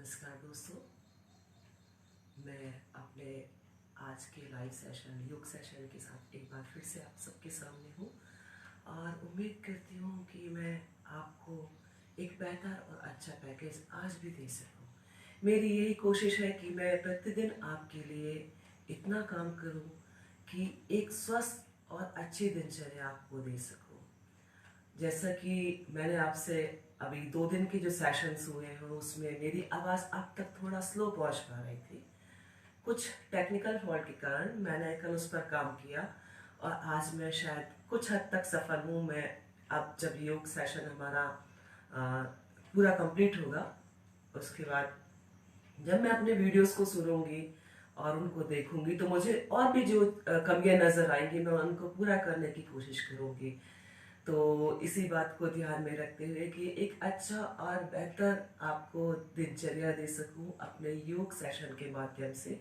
नमस्कार दोस्तों, मैं अपने आज के लाइव सेशन योग सेशन के साथ एक बार फिर से आप सबके सामने हूँ और उम्मीद करती हूँ कि मैं आपको एक बेहतर और अच्छा पैकेज आज भी दे सकूँ। मेरी यही कोशिश है कि मैं प्रतिदिन आपके लिए इतना काम करूँ कि एक स्वस्थ और अच्छी दिनचर्या आपको दे सकूँ। जैसा कि मैंने आपसे अभी 2 दिन के जो सेशंस हुए हैं उसमें मेरी आवाज़ अब तक थोड़ा स्लो पहुंच पा रही थी। कुछ टेक्निकल फॉल्ट के कारण मैंने कल उस पर काम किया और आज मैं शायद कुछ हद तक सफल हूँ। मैं अब जब योग सेशन हमारा पूरा कंप्लीट होगा उसके बाद जब मैं अपने वीडियोस को सुनूंगी और उनको देखूंगी तो मुझे और भी जो कमियां नज़र आएंगी मैं उनको पूरा करने की कोशिश करूंगी। तो इसी बात को ध्यान में रखते हुए कि एक अच्छा और बेहतर आपको दिनचर्या दे सकूं अपने योग सेशन के माध्यम से,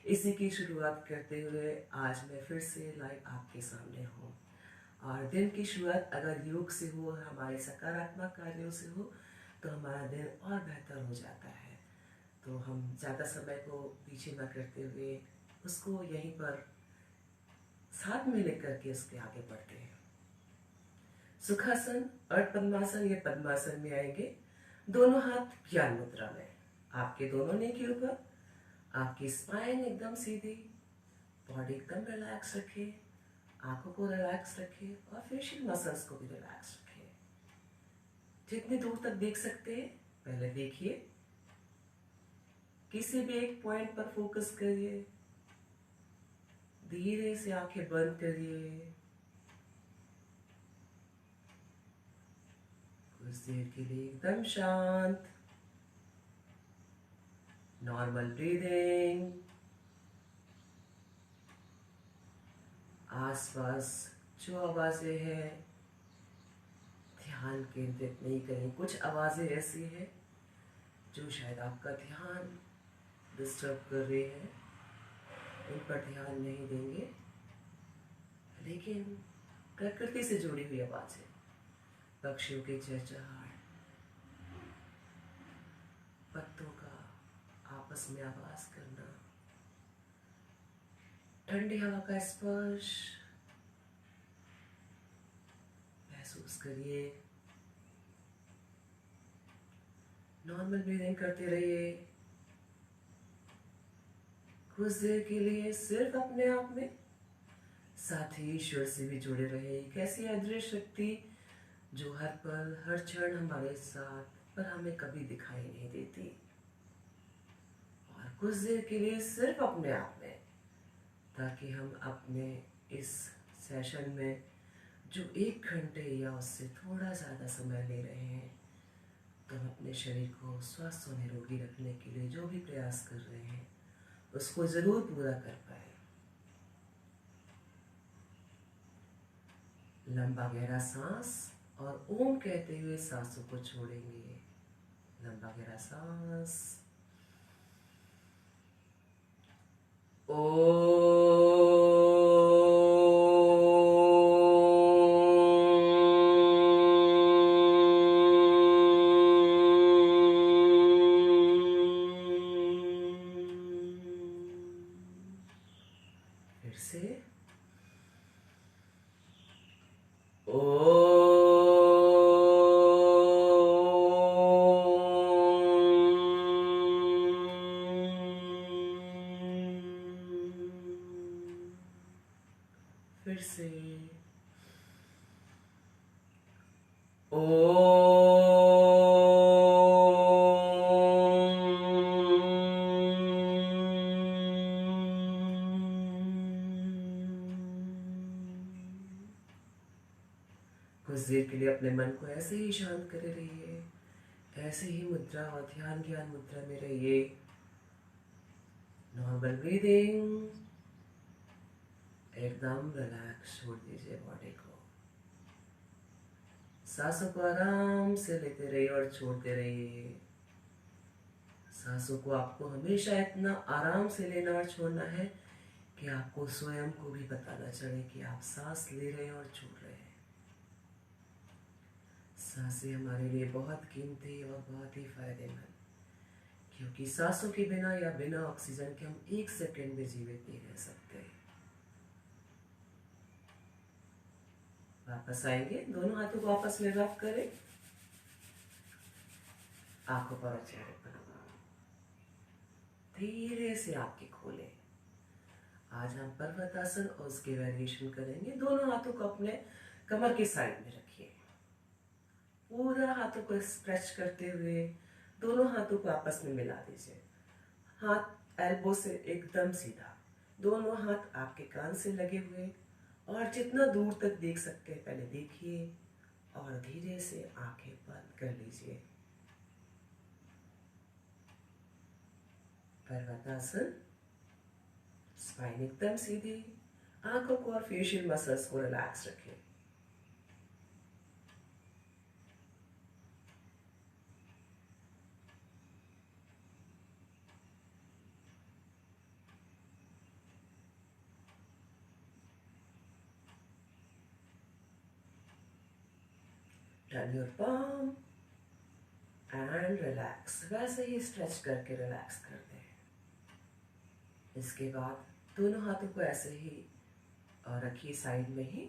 इसी की शुरुआत करते हुए आज मैं फिर से लाइव आपके सामने हूँ। और दिन की शुरुआत अगर योग से हो, हमारे सकारात्मक कार्यों से हो तो हमारा दिन और बेहतर हो जाता है। तो हम ज़्यादा समय को पीछे न करते हुए उसको यहीं पर साथ में लेकर के उसके आगे बढ़ते हैं। सुखासन और पद्मासन या पद्मासन में आएंगे। दोनों हाथ ज्ञान मुद्रा में, आपके दोनों नी के ऊपर, आपकी स्पाइन एकदम सीधी, बॉडी एकदम रिलैक्स रखें, आंखों को रिलैक्स रखें और फेशियल मसल्स को भी रिलैक्स रखें। जितनी दूर तक देख सकते हैं पहले देखिए, किसी भी एक पॉइंट पर फोकस करिए, धीरे से आंखें बंद करिए, कुछ देर के लिए एकदम शांत, नॉर्मल ब्रीदिंग। आसपास जो आवाजें हैं ध्यान केंद्रित नहीं करें। कुछ आवाजें ऐसी हैं जो शायद आपका ध्यान डिस्टर्ब कर रही है, उन पर ध्यान नहीं देंगे, लेकिन प्रकृति से जुड़ी हुई आवाजें, पक्षियों की चहचहाट, पत्तों का आपस में आवाज करना, ठंडी हवा का स्पर्श महसूस करिए। नॉर्मल ब्रीदिंग करते रहिए। कुछ देर के लिए सिर्फ अपने आप में, साथ ही ईश्वर से भी जुड़े रहे। एक ऐसी अदृश्य शक्ति जो हर पल हर क्षण हमारे साथ पर हमें कभी दिखाई नहीं देती। और कुछ देर के लिए सिर्फ अपने आप में, ताकि हम अपने इस सेशन में जो 1 घंटे या उससे थोड़ा ज़्यादा समय ले रहे हैं, तो हम अपने शरीर को स्वस्थ और निरोगी रखने के लिए जो भी प्रयास कर रहे हैं उसको ज़रूर पूरा कर पाए। लंबा गहरा सांस और ओम कहते हुए सांसों को छोड़ेंगे। लंबा गहरा सांस, ओ। फिर से ओ। फिर से ओ। कुछ देर के लिए अपने मन को ऐसे ही शांत करे रहिए, ऐसे ही मुद्रा और ध्यान ज्ञान मुद्रा में रहिए। नॉर्मल ब्रीदिंग, एकदम रिलैक्स छोड़ दीजिए बॉडी को। सांसों को आराम से लेते रहिए और छोड़ते रहिए। सांसों को आपको हमेशा इतना आराम से लेना और छोड़ना है कि आपको स्वयं को भी पता न चले कि आप सांस ले रहे हैं और छोड़ रहे हैं। सांसें हमारे लिए बहुत कीमती और बहुत ही फायदेमंद, क्योंकि सांसों के बिना या बिना ऑक्सीजन के हम 1 सेकंड में जीवित नहीं रह सकते। वापस आएंगे, दोनों हाथों को आपस में रब करें, आंखों पर और चेहरे पर धीरे से आंखें खोलें। आज हम पर्वतासन और उसके वेरिएशन करेंगे। दोनों हाथों को अपने कमर के साइड में रखिए, पूरा हाथों को स्ट्रेच करते हुए दोनों हाथों को आपस में मिला दीजिए। हाथ एल्बो से एकदम सीधा, दोनों हाथ आपके कान से लगे हुए, और जितना दूर तक देख सकते हैं पहले देखिए, और धीरे से आंखें बंद कर लीजिए। पर्वतासन, स्पाइन एकदम सीधी, आंखों को और फेशियल मसल्स को रिलैक्स रखें। Turn your palm and relax. वैसे ही स्ट्रेच करके रिलैक्स कर दें। इसके बाद दोनों हाथों को ऐसे ही रखिए साइड में ही।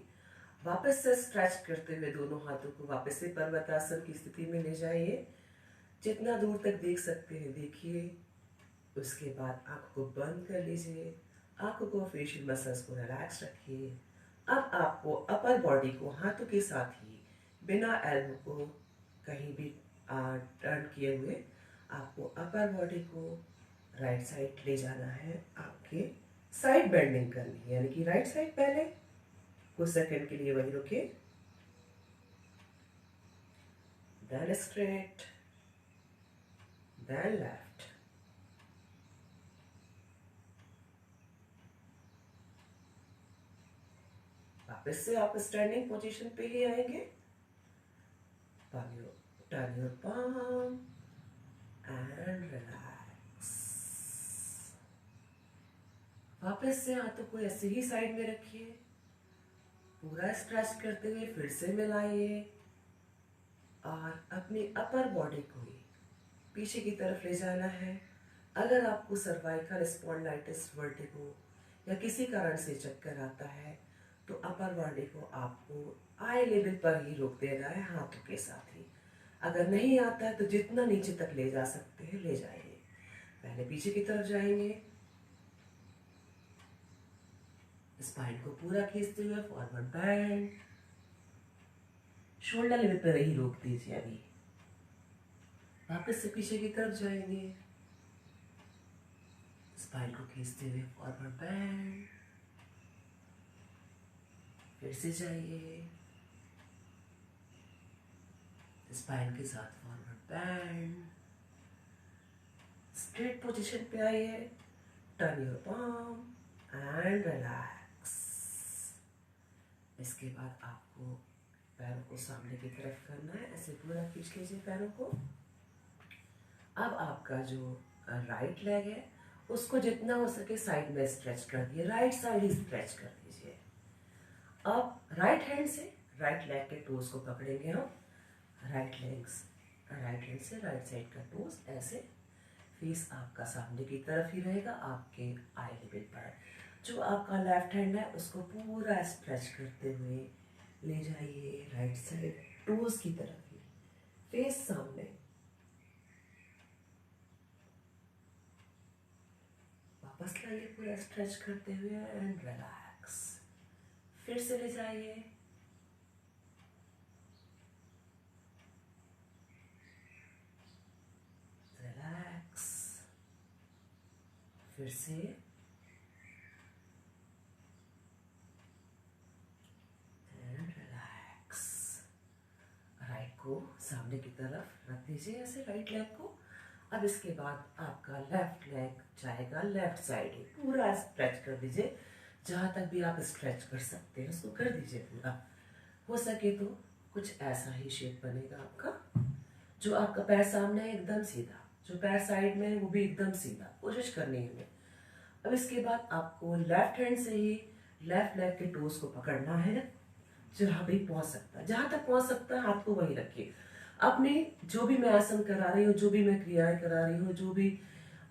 वापस से स्ट्रेच करते हुए दोनों हाथों को वापस से पर्वतासन की स्थिति में ले जाइए। जितना दूर तक देख सकते हैं देखिए। उसके बाद आंखों को बंद कर लीजिए, आंखों को फेशियल मसल्स को रिलैक्स रखिए। अब आपको अपर बॉडी को हाथों के साथ ही बिना एल्बो को कहीं भी टर्न किए हुए आपको अपर बॉडी को राइट साइड ले जाना है। आपके साइड बेंडिंग करनी है, यानी कि राइट साइड पहले कुछ सेकंड के लिए वही रुके, देन स्ट्रेट, देन लेफ्ट। वापस से आप स्टैंडिंग पोजीशन पे ही आएंगे। Turn your palm and relax. वापस से हाथों को ऐसे ही साइड में रखिए, पूरा स्ट्रेच करते हुए फिर से मिलाइए, और अपनी अपर बॉडी को ही पीछे की तरफ ले जाना है। अगर आपको सर्वाइकल स्पॉन्डिलाइटिस, वर्टिगो या किसी कारण से चक्कर आता है तो अपर बॉडी को आपको आई लेवल पर ही रोक देना है हाथों के साथ ही। अगर नहीं आता है तो जितना नीचे तक ले जा सकते हैं ले जाइए। पहले पीछे की तरफ जाएंगे, स्पाइन को पूरा खींचते हुए फॉरवर्ड बैंड, शोल्डर लेवल पर ही रोक दीजिए। अभी वापस से पीछे की तरफ जाएंगे, स्पाइन को खींचते हुए फॉरवर्ड बैंड, फिर से जाइए, स्पाइन के साथ फॉरवर्ड बैंड, स्ट्रेट पोजीशन पे आइए, turn your palm and relax. इसके बाद आपको पैरों को सामने की तरफ करना है, ऐसे पूरा खींच लीजिए पैरों को। अब आपका जो राइट लेग है उसको जितना हो सके साइड में स्ट्रेच कर दिए, राइट साइड ही स्ट्रेच कर दीजिए। अब राइट हैंड से राइट लेग के टोज को पकड़ेंगे हम, राइट हैंड से राइट साइड का टोज ऐसे, फेस आपका सामने की तरफ ही रहेगा, आपके आई लेवल पर। जो आपका लेफ्ट हैंड है उसको पूरा स्ट्रेच करते हुए ले जाइए राइट साइड टोज की तरफ ही, फेस सामने। वापस लाइए पूरा स्ट्रेच करते हुए एंड रिलैक्स। फिर से ले जाइए, रिलैक्स, फिर से, एंड रिलैक्स। राइट को सामने की तरफ रख दीजिए ऐसे, राइट लेग को। अब इसके बाद आपका लेफ्ट लेग जाएगा लेफ्ट साइड, पूरा स्ट्रेच कर दीजिए, जहाँ तक भी आप स्ट्रेच कर सकते हैं उसको कर दीजिए पूरा। हो सके तो कुछ ऐसा ही शेप बनेगा आपका, जो आपका पैर सामने है एकदम सीधा, जो पैर साइड में है वो भी एकदम सीधा, कोशिश करनी है हमें। अब इसके बाद आपको लेफ्ट हैंड से ही लेफ्ट लेग के टोज को पकड़ना है, जहाँ भी पहुँच सकता है, जहाँ तक पहुँच सकता है हाथ को वहीं रखिए। अपनी जो भी मैं आसन करा रही हूँ, जो भी मैं क्रियाएं करा रही हूँ, जो भी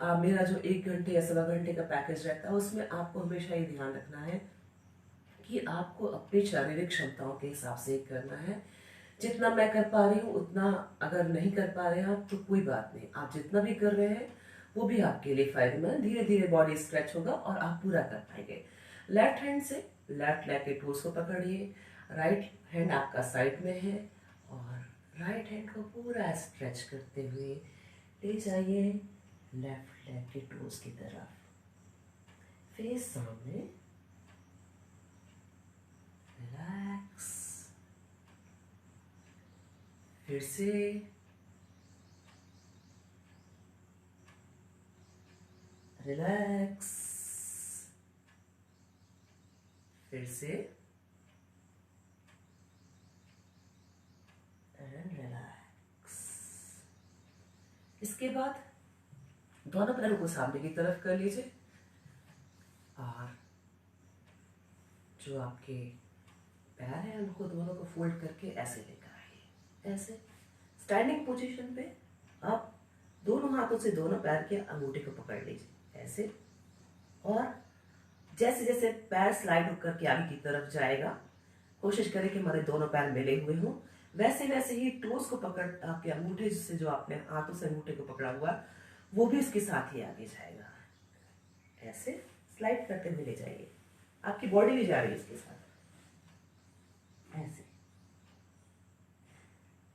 मेरा जो 1 घंटे या 1.25 घंटे का पैकेज रहता है, उसमें आपको हमेशा ये ध्यान रखना है कि आपको अपनी शारीरिक क्षमताओं के हिसाब से करना है। जितना मैं कर पा रही हूँ उतना, अगर नहीं कर पा रहे हैं आप तो कोई बात नहीं, आप जितना भी कर रहे हैं वो भी आपके लिए फायदेमंद। धीरे धीरे बॉडी स्ट्रेच होगा और आप पूरा कर पाएंगे। लेफ्ट हैंड से लेफ्ट लेग के टोस को पकड़िए, राइट हैंड आपका साइड में है और राइट हैंड को पूरा स्ट्रेच करते हुए ले जाइए लेफ्ट लेग के टोस की तरफ, फेस सामने, रिलैक्स। फिर से रिलैक्स, फिर से एंड रिलैक्स। इसके बाद दोनों पैरों को सामने की तरफ कर लीजिए और जो आपके पैर हैं उनको दोनों को फोल्ड करके ऐसे लेकर आइए। ऐसे स्टैंडिंग पोजीशन पे आप दोनों हाथों से दोनों पैर के अंगूठे को पकड़ लीजिए ऐसे, और जैसे जैसे पैर स्लाइड होकर के आगे की तरफ जाएगा, कोशिश करें कि हमारे दोनों पैर मिले हुए हों। वैसे वैसे ही टोस को पकड़, आपके अंगूठे से जो आपने हाथों से अंगूठे को पकड़ा हुआ वो भी उसके साथ ही आगे जाएगा। ऐसे स्लाइड करते हुए ले जाइए, आपकी बॉडी भी जा रही है इसके साथ। ऐसे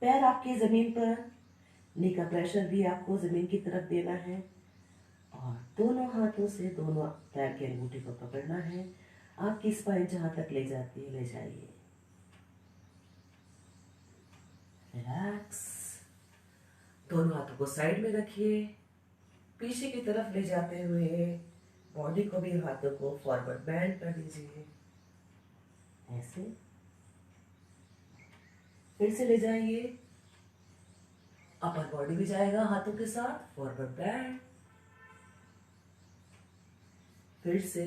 पैर आपके जमीन पर, नी का प्रेशर भी आपको जमीन की तरफ देना है और दोनों हाथों से दोनों पैर के अंगूठे को पकड़ना है। आपकी स्पाइन जहां तक ले जाती है ले जाइए। रिलैक्स, दोनों हाथों को साइड में रखिए, पीछे की तरफ ले जाते हुए बॉडी को भी, हाथों को फॉरवर्ड बैंड कर दीजिए ऐसे। फिर से ले जाइए, अपर बॉडी भी जाएगा हाथों के साथ, फॉरवर्ड बैंड। फिर से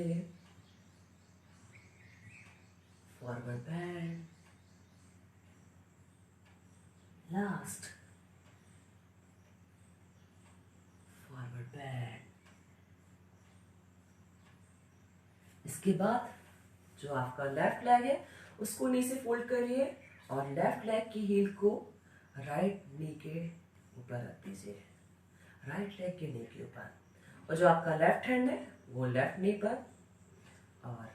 forward band, last forward band. इसके बाद जो आपका लेफ्ट लेग है उसको नी से फोल्ड करिए और लेफ्ट लेग की हील को राइट नी के ऊपर रख दीजिए, राइट लेग के नी के ऊपर, और जो आपका लेफ्ट हैंड है वो लेफ्ट नी पर, और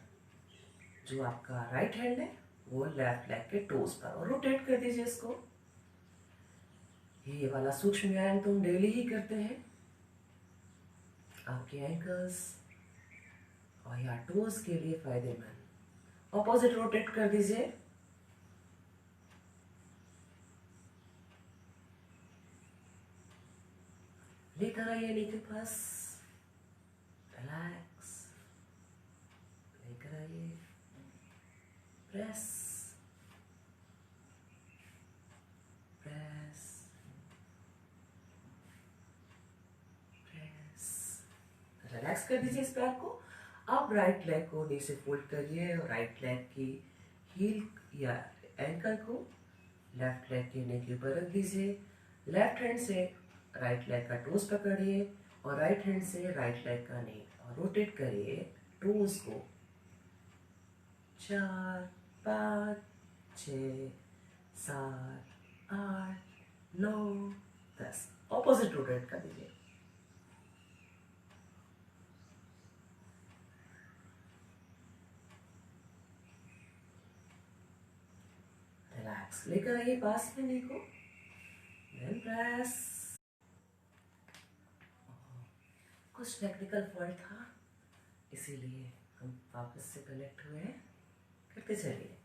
जो आपका राइट हैंड है वो लेफ्ट लेग के टोस पर, और रोटेट कर दीजिए इसको। ये वाला सूक्ष्म व्यायाम तो हम डेली ही करते हैं। आपके एंकल्स और या टोस के लिए फायदेमंद। ऑपोजिट रोटेट कर दीजिए, लेकर आइए नी के पास, रिलैक्स, लेकर आइए, प्रेस प्रेस प्रेस। रिलैक्स कर दीजिए इस पैर को। अब राइट लेग को नी से फोल्ड करिए और राइट लेग की हील या एंकल को लेफ्ट लेग के नी के ऊपर रख दीजिए। लेफ्ट हैंड से राइट लेग का टोस पकड़िए और राइट हैंड से राइट लेग का नी, और रोटेट करिए टोस को। 4 5 6 7 8 9 10, ऑपोजिट रोटेट कर दीजिए। रिलैक्स, लेकर आइए पास में नी को, देन प्रेस। कुछ टेक्निकल फॉल्ट था इसीलिए हम वापस से कनेक्ट हुए हैं, करते चलिए।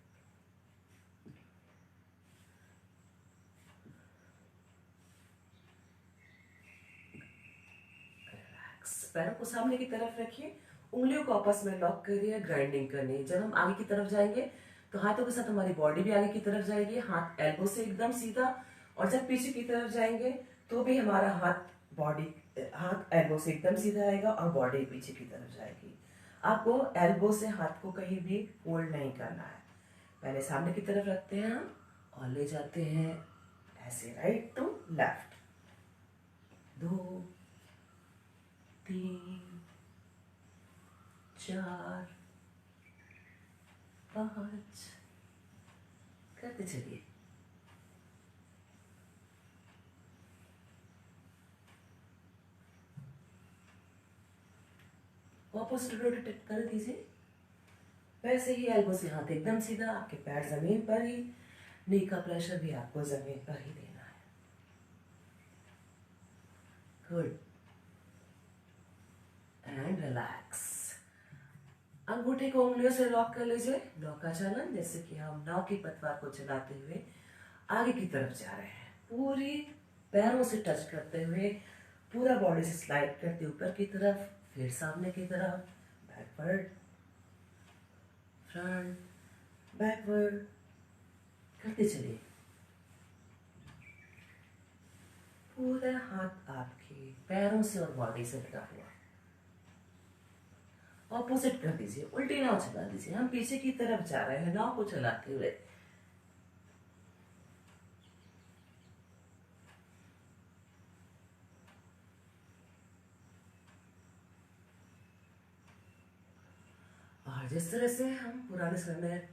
रिलैक्स, पैरों को सामने की तरफ रखिए, उंगलियों को आपस में लॉक करिए, ग्राइंडिंग करनी है। जब हम आगे की तरफ जाएंगे तो हाथों के साथ हमारी बॉडी भी आगे की तरफ जाएगी, हाथ एल्बो से एकदम सीधा, और जब पीछे की तरफ जाएंगे तो भी हमारा हाथ एल्बो से एकदम सीधा आएगा और बॉडी पीछे की तरफ जाएगी। आपको एल्बो से हाथ को कहीं भी होल्ड नहीं करना है, पहले सामने की तरफ रखते हैं हम और ले जाते हैं ऐसे राइट टू लेफ्ट, 2 3 4 5 करते चलिए। ऑपोजिट रोटेट कर दीजिए। वैसे ही एल्बो से हाथ एकदम सीधा, आपके पैर जमीन पर ही, नी का प्रेशर भी आपको जमीन पर ही देना है। Good and relax. अंगूठे को उंगलियों से लॉक कर लीजिए। लॉक का चलन जैसे कि हम नाव की पतवार को चलाते हुए आगे की तरफ जा रहे हैं, पूरी पैरों से टच करते हुए, पूरा बॉडी से स्लाइड करते ऊपर की तरफ, फिर सामने की तरफ, बैकवर्ड, फ्रंट, बैकवर्ड करते चलिए। पूरा हाथ आपके पैरों से और बॉडी से लगा हुआ। ऑपोजिट कर दीजिए, उल्टी नाव चला दीजिए। हम पीछे की तरफ जा रहे हैं नाव को चलाते हुए। और जिस तरह से हम पुराने समय में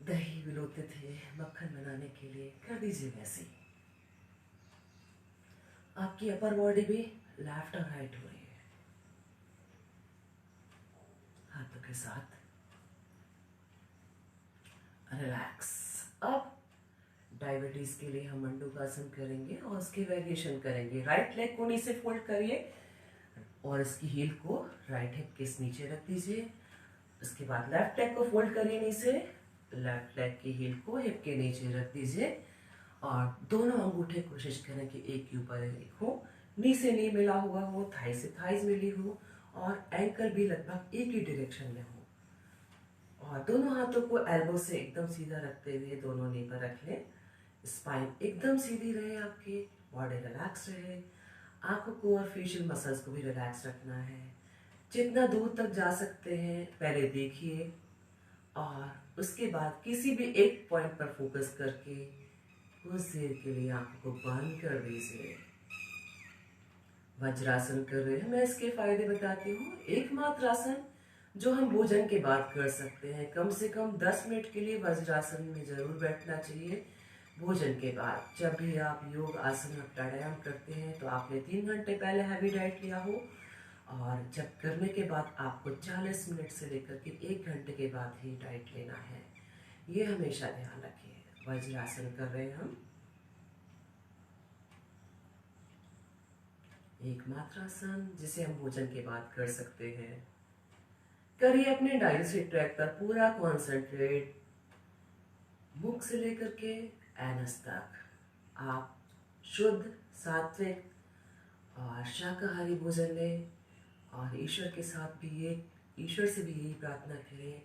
दही मिलोते थे मक्खन बनाने के लिए, कर दीजिए वैसे ही। आपकी अपर बॉडी भी लेफ्ट और राइट हो रही है। हाथों के साथ रिलैक्स। अब डायबिटीज के लिए हम मंडूकासन करेंगे और उसकी वेरिएशन करेंगे। राइट लेग को नीचे फोल्ड करिए और इसकी हील को राइट हिप के नीचे रख दीजिए। उसके बाद लेफ्ट लेग को फोल्ड करिए नीचे, लेफ्ट लेग की हील को हिप के नीचे रख दीजिए और दोनों अंगूठे कोशिश करें कि एक के ऊपर एक हो, नी से नी मिला हुआ हो, थाई से थाइज मिली हो और एंकल भी लगभग एक ही डायरेक्शन में हो। और दोनों हाथों को एल्बो से एकदम सीधा रखते हुए दोनों नी पर रख लें। स्पाइन एकदम सीधी रहे, आपकी बॉडी रिलैक्स रहे, आंखों को और फेशियल मसल्स को भी रिलैक्स रखना है। जितना दूर तक जा सकते हैं पहले देखिए और उसके बाद किसी भी एक पॉइंट पर फोकस करके कुछ देर के लिए आंखों को बंद कर दीजिए। वज्रासन कर रहे हैं, मैं इसके फायदे बताती हूँ। एकमात्र आसन जो हम भोजन के बाद कर सकते हैं, कम से कम 10 मिनट के लिए वज्रासन में जरूर बैठना चाहिए भोजन के बाद। जब भी आप योग आसन और प्राणायाम करते हैं तो आपने 3 घंटे पहले हैवी डाइट लिया हो और जब करने के बाद आपको 40 मिनट से लेकर के 1 घंटे के बाद ही डाइट लेना है। ये हमेशा ध्यान रखिए। वज्रासन कर रहे हैं हम। एकमात्र आसन जिसे हम भोजन के बाद कर सकते हैं। करिए अपने डाइजेस्टिव ट्रैक्ट पर पूरा कॉन्सेंट्रेट, मुख से लेकर के एनस तक। आप शुद्ध, सात्विक और शाकाहारी भोजन लें और ईश्वर के साथ भी ये, ईश्वर से भी यही प्रार्थना करें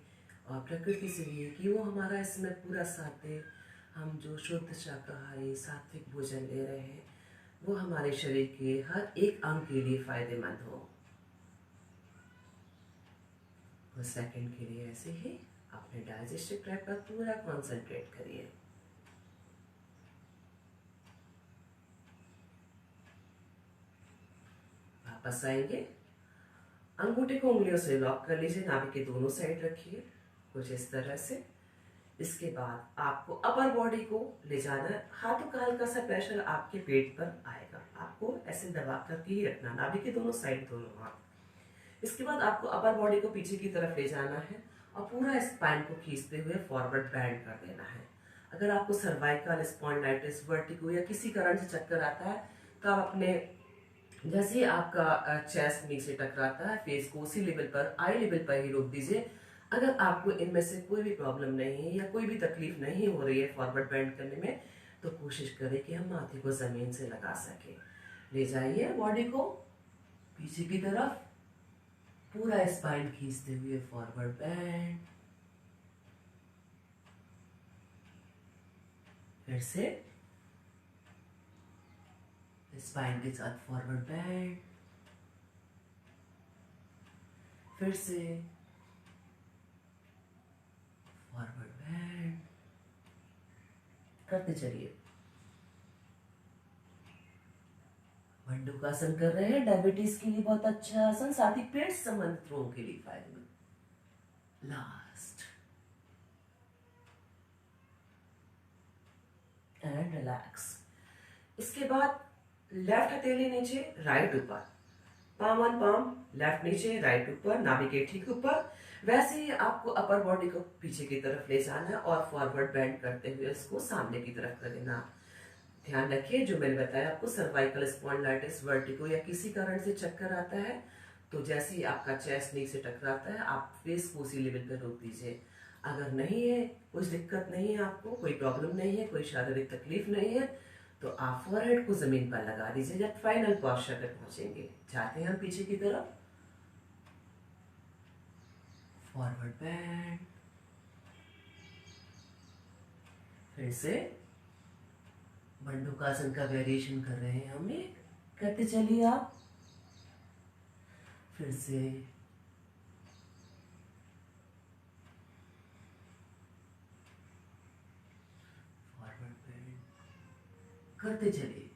और प्रकृति से भी कि वो हमारा इसमें पूरा साथ दे। हम जो शुद्ध शाकाहारी सात्विक भोजन ले रहे हैं वो हमारे शरीर के हर एक अंग के लिए फायदेमंद हो। कुछ सेकंड के लिए ऐसे ही अपने डाइजेस्टिव ट्रैक्ट पर पूरा कंसंट्रेट करिए। वापस आएंगे, अंगूठे को उंगलियों से लॉक कर लीजिए, नाभि के दोनों साइड रखिए कुछ इस तरह से। इसके बाद आपको अपर बॉडी को ले जाना है। हाथों का हल्का सा प्रेशर आपके पेट पर आएगा, आपको ऐसे दबा करके ही रखना, नाभि के दोनों साइड दोनों हाथ। इसके बाद आपको अपर बॉडी को पीछे की तरफ ले जाना है और पूरा स्पाइन को खींचते हुए फॉरवर्ड बैंड कर देना है। अगर आपको सर्वाइकल स्पॉन्डिलाइटिस, वर्टिगो या किसी कारण से चक्कर आता है तो आप अपने, जैसे ही आपका चेस्ट नीचे टकराता है, फेस को उसी लेवल पर, आई लेवल पर ही रोक दीजिए। अगर आपको इनमें से कोई भी प्रॉब्लम नहीं है या कोई भी तकलीफ नहीं हो रही है फॉरवर्ड बेंड करने में, तो कोशिश करें कि हम माथे को जमीन से लगा सके। ले जाइए बॉडी को पीछे की तरफ, पूरा स्पाइन खींचते हुए फॉरवर्ड बेंड। फिर से स्पाइन के साथ फॉरवर्ड बेंड। फिर से फॉरवर्ड बेंड करते चलिए। मंडूकासन कर रहे हैं, डायबिटीज के लिए बहुत अच्छा आसन, साथ ही पेट संबंधित रोगों के लिए फायदेमंद। Last and relax. इसके बाद लेफ्ट हथेली नीचे, राइट ऊपर, पाम ऑन पाम, लेफ्ट नीचे राइट ऊपर, नाभि के ठीक ऊपर। वैसे ही आपको अपर बॉडी को पीछे की तरफ ले जाना है और फॉरवर्ड बेंड करते हुए इसको सामने की तरफ कर देना। ध्यान रखिए जो मैंने बताया आपको, सर्वाइकल स्पॉन्डिलाइटिस, वर्टिगो या किसी कारण से चक्कर आता है तो जैसे ही आपका चेस्ट नी से टकराता है आप फेस को उसी लेवल पर रोक दीजिए। अगर नहीं है, कुछ दिक्कत नहीं है, आपको कोई प्रॉब्लम नहीं है, कोई शारीरिक तकलीफ नहीं है, तो आप फोरहेड को जमीन पर लगा दीजिए जब फाइनल पोस्चर पे पहुंचेंगे। जाते हैं हम पीछे की तरफ, फॉरवर्ड बेंड, फिर से मंडूकासन का वेरिएशन कर रहे हैं हम, एक करते चलिए आप। फिर से फॉरवर्ड बेंड करते चलिए।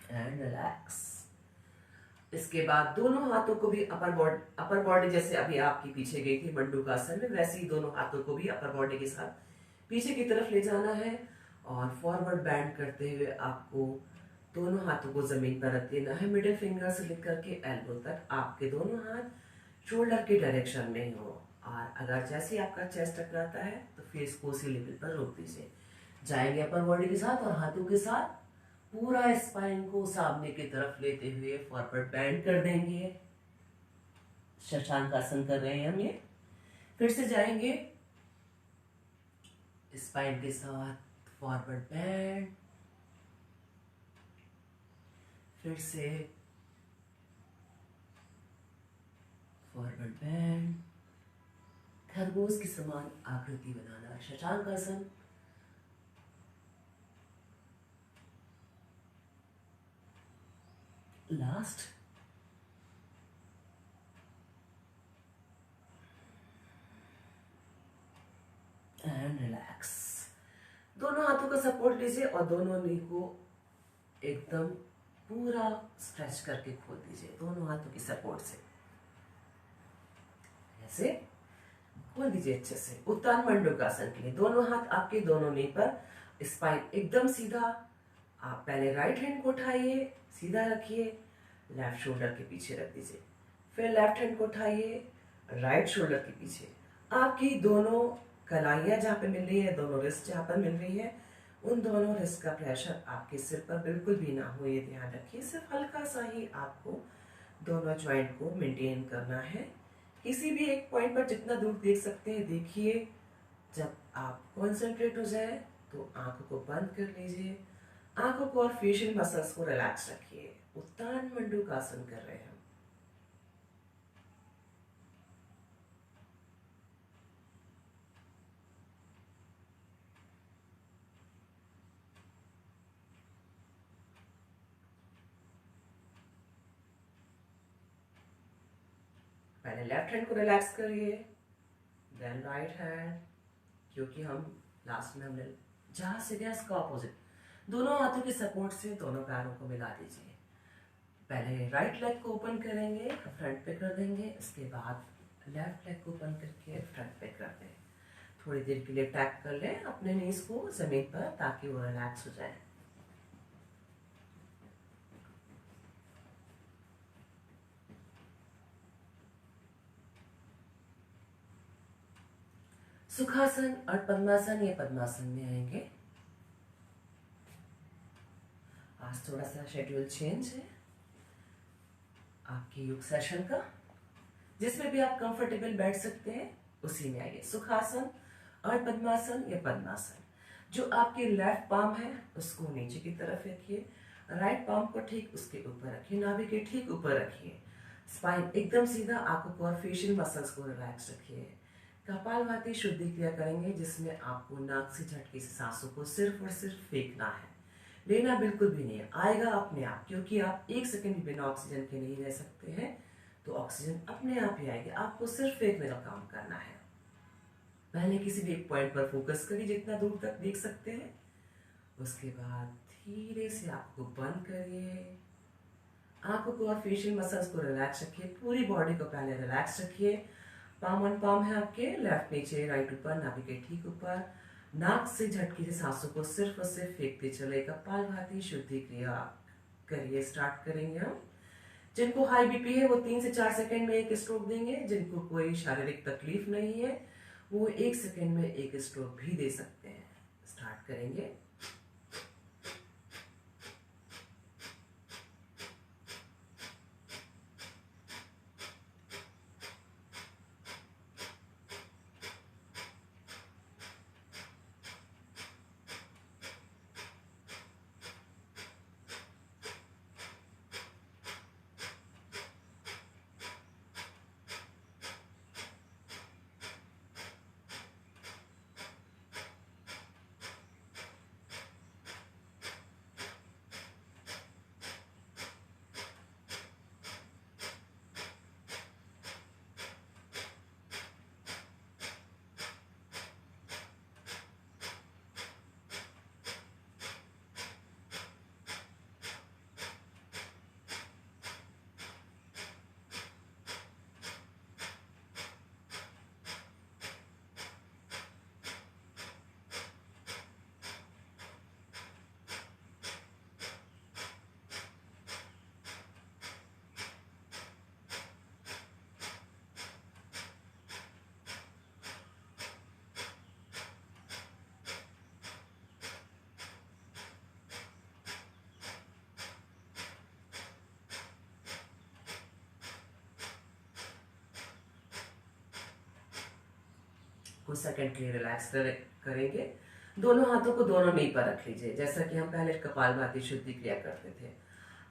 And relax. इसके बाद दोनों हाथों को भी अपर बॉडी जैसे अभी आपकी पीछे गई थी मंडूकासन में, वैसे ही दोनों हाथों को भी अपर बॉडी के साथ पीछे की तरफ ले जाना है और फॉरवर्ड बेंड करते हुए आपको दोनों हाथों को जमीन पर रख देना है। मिडिल फिंगर से लेकर के एल्बो तक आपके दोनों हाथ शोल्डर के डायरेक्शन में हो, और अगर जैसे आपका चेस्ट टकराता है तो फेस को उसी लेवल पर रोक दीजिए। जाएंगे अपर बॉडी के साथ और हाथों के साथ पूरा स्पाइन को सामने की तरफ लेते हुए फॉरवर्ड बेंड कर देंगे। शशांक आसन कर रहे हैं हम ये। फिर से जाएंगे स्पाइन के साथ फॉरवर्ड बेंड, फिर से फॉरवर्ड बेंड, खरगोश की समान आकृति बनाना, शशांक आसन। Last and relax. दोनों हाथों का सपोर्ट लीजिए और दोनों नी को एकदम पूरा स्ट्रेच करके खोल दीजिए दोनों हाथों की सपोर्ट से। ऐसे खोल दीजिए अच्छे से। उत्तान मंडूकासन के लिए दोनों हाथ आपके दोनों नी पर, स्पाइन एकदम सीधा। आप पहले राइट हैंड को उठाइए, सीधा रखिए, लेफ्ट शोल्डर के पीछे रख दीजिए। फिर लेफ्ट हैंड को उठाइए, राइट शोल्डर के पीछे। आपकी दोनों कलाइयाँ जहाँ पे मिल रही है, दोनों रिस्ट जहाँ पर मिल रही है, उन दोनों रिस्ट का प्रेशर आपके सिर पर बिल्कुल भी ना हो, ये ध्यान रखिए। सिर्फ हल्का सा ही आपको दोनों जॉइंट को मेंटेन करना है। किसी भी एक पॉइंट पर जितना दूर देख सकते हैं देखिए। जब आप कॉन्सेंट्रेट हो जाए तो आंखों को बंद कर लीजिए, आंखों को और फेशियल मसल्स को रिलैक्स रखिए। उत्तान मंडूकासन कर रहे हैं हम। पहले लेफ्ट हैंड को रिलैक्स करिए, देन राइट हैंड, क्योंकि हम लास्ट में हमने जहां से गया इसका ऑपोजिट। दोनों हाथों के सपोर्ट से दोनों पैरों को मिला दीजिए। पहले राइट लेग को ओपन करेंगे, फ्रंट पे कर देंगे। इसके बाद लेफ्ट लेग को ओपन करके फ्रंट पे कर दें। थोड़ी देर के लिए टैप कर लें अपने नीज को जमीन पर ताकि वो रिलैक्स हो जाए। सुखासन और पद्मासन, ये पद्मासन में आएंगे। आज थोड़ा सा शेड्यूल चेंज है आपके योग सेशन का, जिसमें भी आप कंफर्टेबल बैठ सकते हैं उसी में आइए। सुखासन और पद्मासन या पद्मासन। जो आपके लेफ्ट पाम है उसको नीचे की तरफ रखिए, राइट पाम को ठीक उसके ऊपर रखिए, नाभि के ठीक ऊपर रखिए। स्पाइन एकदम सीधा, आंखों को और फेशियल मसल्स को रिलैक्स रखिए। कपालभाति शुद्धि क्रिया करेंगे जिसमें आपको नाक से झटके से सांसों को सिर्फ और सिर्फ फेंकना है, लेना बिल्कुल भी नहीं है। आएगा अपने आप, क्योंकि आप एक सेकंड बिना ऑक्सीजन के नहीं रह सकते हैं। तो ऑक्सीजन अपने आप ही आएगी। आपको सिर्फ फेंकने का काम करना है। पहले किसी भी एक पॉइंट पर फोकस करिए जितना दूर तक देख सकते हैं। उसके बाद धीरे से आंखों को बंद करिए। आंखों को और फेशियल मसल्स को रिलैक्स रखिए। पूरी बॉडी को पहले रिलैक्स रखिए। पाम ऑन पाम है आपके, लेफ्ट नीचे राइट ऊपर, नाभि के ठीक ऊपर। नाक से झटके से सांसों को सिर्फ और सिर्फ फेंकते चले। कपालभाति शुद्धि क्रिया करिए। स्टार्ट करेंगे हम। जिनको हाई बीपी है वो 3 से 4 सेकंड में एक स्ट्रोक देंगे। जिनको कोई शारीरिक तकलीफ नहीं है वो 1 सेकंड में एक स्ट्रोक भी दे सकते हैं। स्टार्ट करेंगे। कुछ सेकंड के लिए रिलैक्स करेंगे। दोनों हाथों को दोनों नी पर रख लीजिए, जैसा कि हम पहले कपालभाति शुद्धि क्रिया करते थे।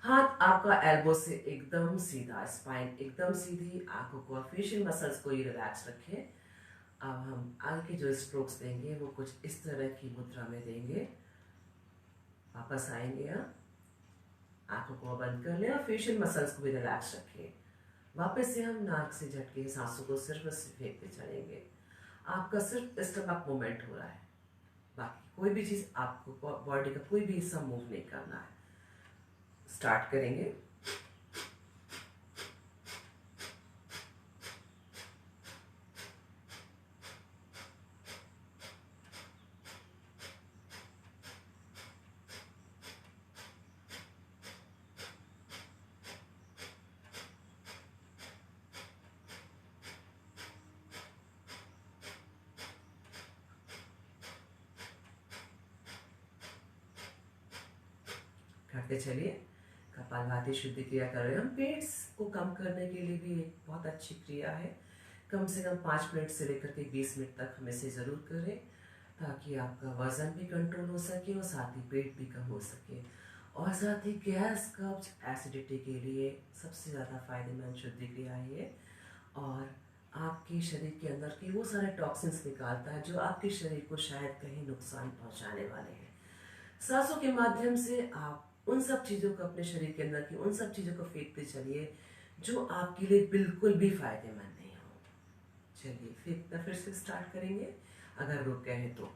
हाथ आपका एल्बो से एकदम सीधा, स्पाइन एकदम सीधी। आंखों को और फेशियल मसल्स को ही रिलैक्स रखें। अब हम आगे के जो स्ट्रोक्स देंगे वो कुछ इस तरह की मुद्रा में देंगे। वापस आएंगे हम। आंखों को बंद कर लें और फेशियल मसल्स को भी रिलैक्स रखें। वापस से हम नाक से झटके सांसों को सिर्फ फेंकते चलेंगे। आपका सिर्फ स्टमक मूवमेंट हो रहा है, बाकी कोई भी चीज़ आपको बॉडी का कोई भी हिस्सा मूव नहीं करना है। स्टार्ट करेंगे। करते चलिए। कपालभाति शुद्धि क्रिया कर रहे हैं हम। पेट को कम करने के लिए भी एक बहुत अच्छी क्रिया है। कम से कम 5 मिनट से लेकर के 20 मिनट तक हम इसे ज़रूर करें, ताकि आपका वजन भी कंट्रोल हो सके और साथ ही पेट भी कम हो सके। और साथ ही गैस, कब्ज, एसिडिटी के लिए सबसे ज़्यादा फायदेमंद शुद्धि क्रिया है ये। और आपके शरीर के अंदर के वो सारे टॉक्सिन्स निकालता है जो आपके शरीर को शायद कहीं नुकसान पहुंचाने वाले हैं। सांसों के माध्यम से आप उन सब चीज़ों को, अपने शरीर के अंदर की उन सब चीज़ों को फेंकते चलिए जो आपके लिए बिल्कुल भी फायदेमंद नहीं हो। चलिए फेंकना फिर से स्टार्ट करेंगे, अगर रुक गए हैं तो।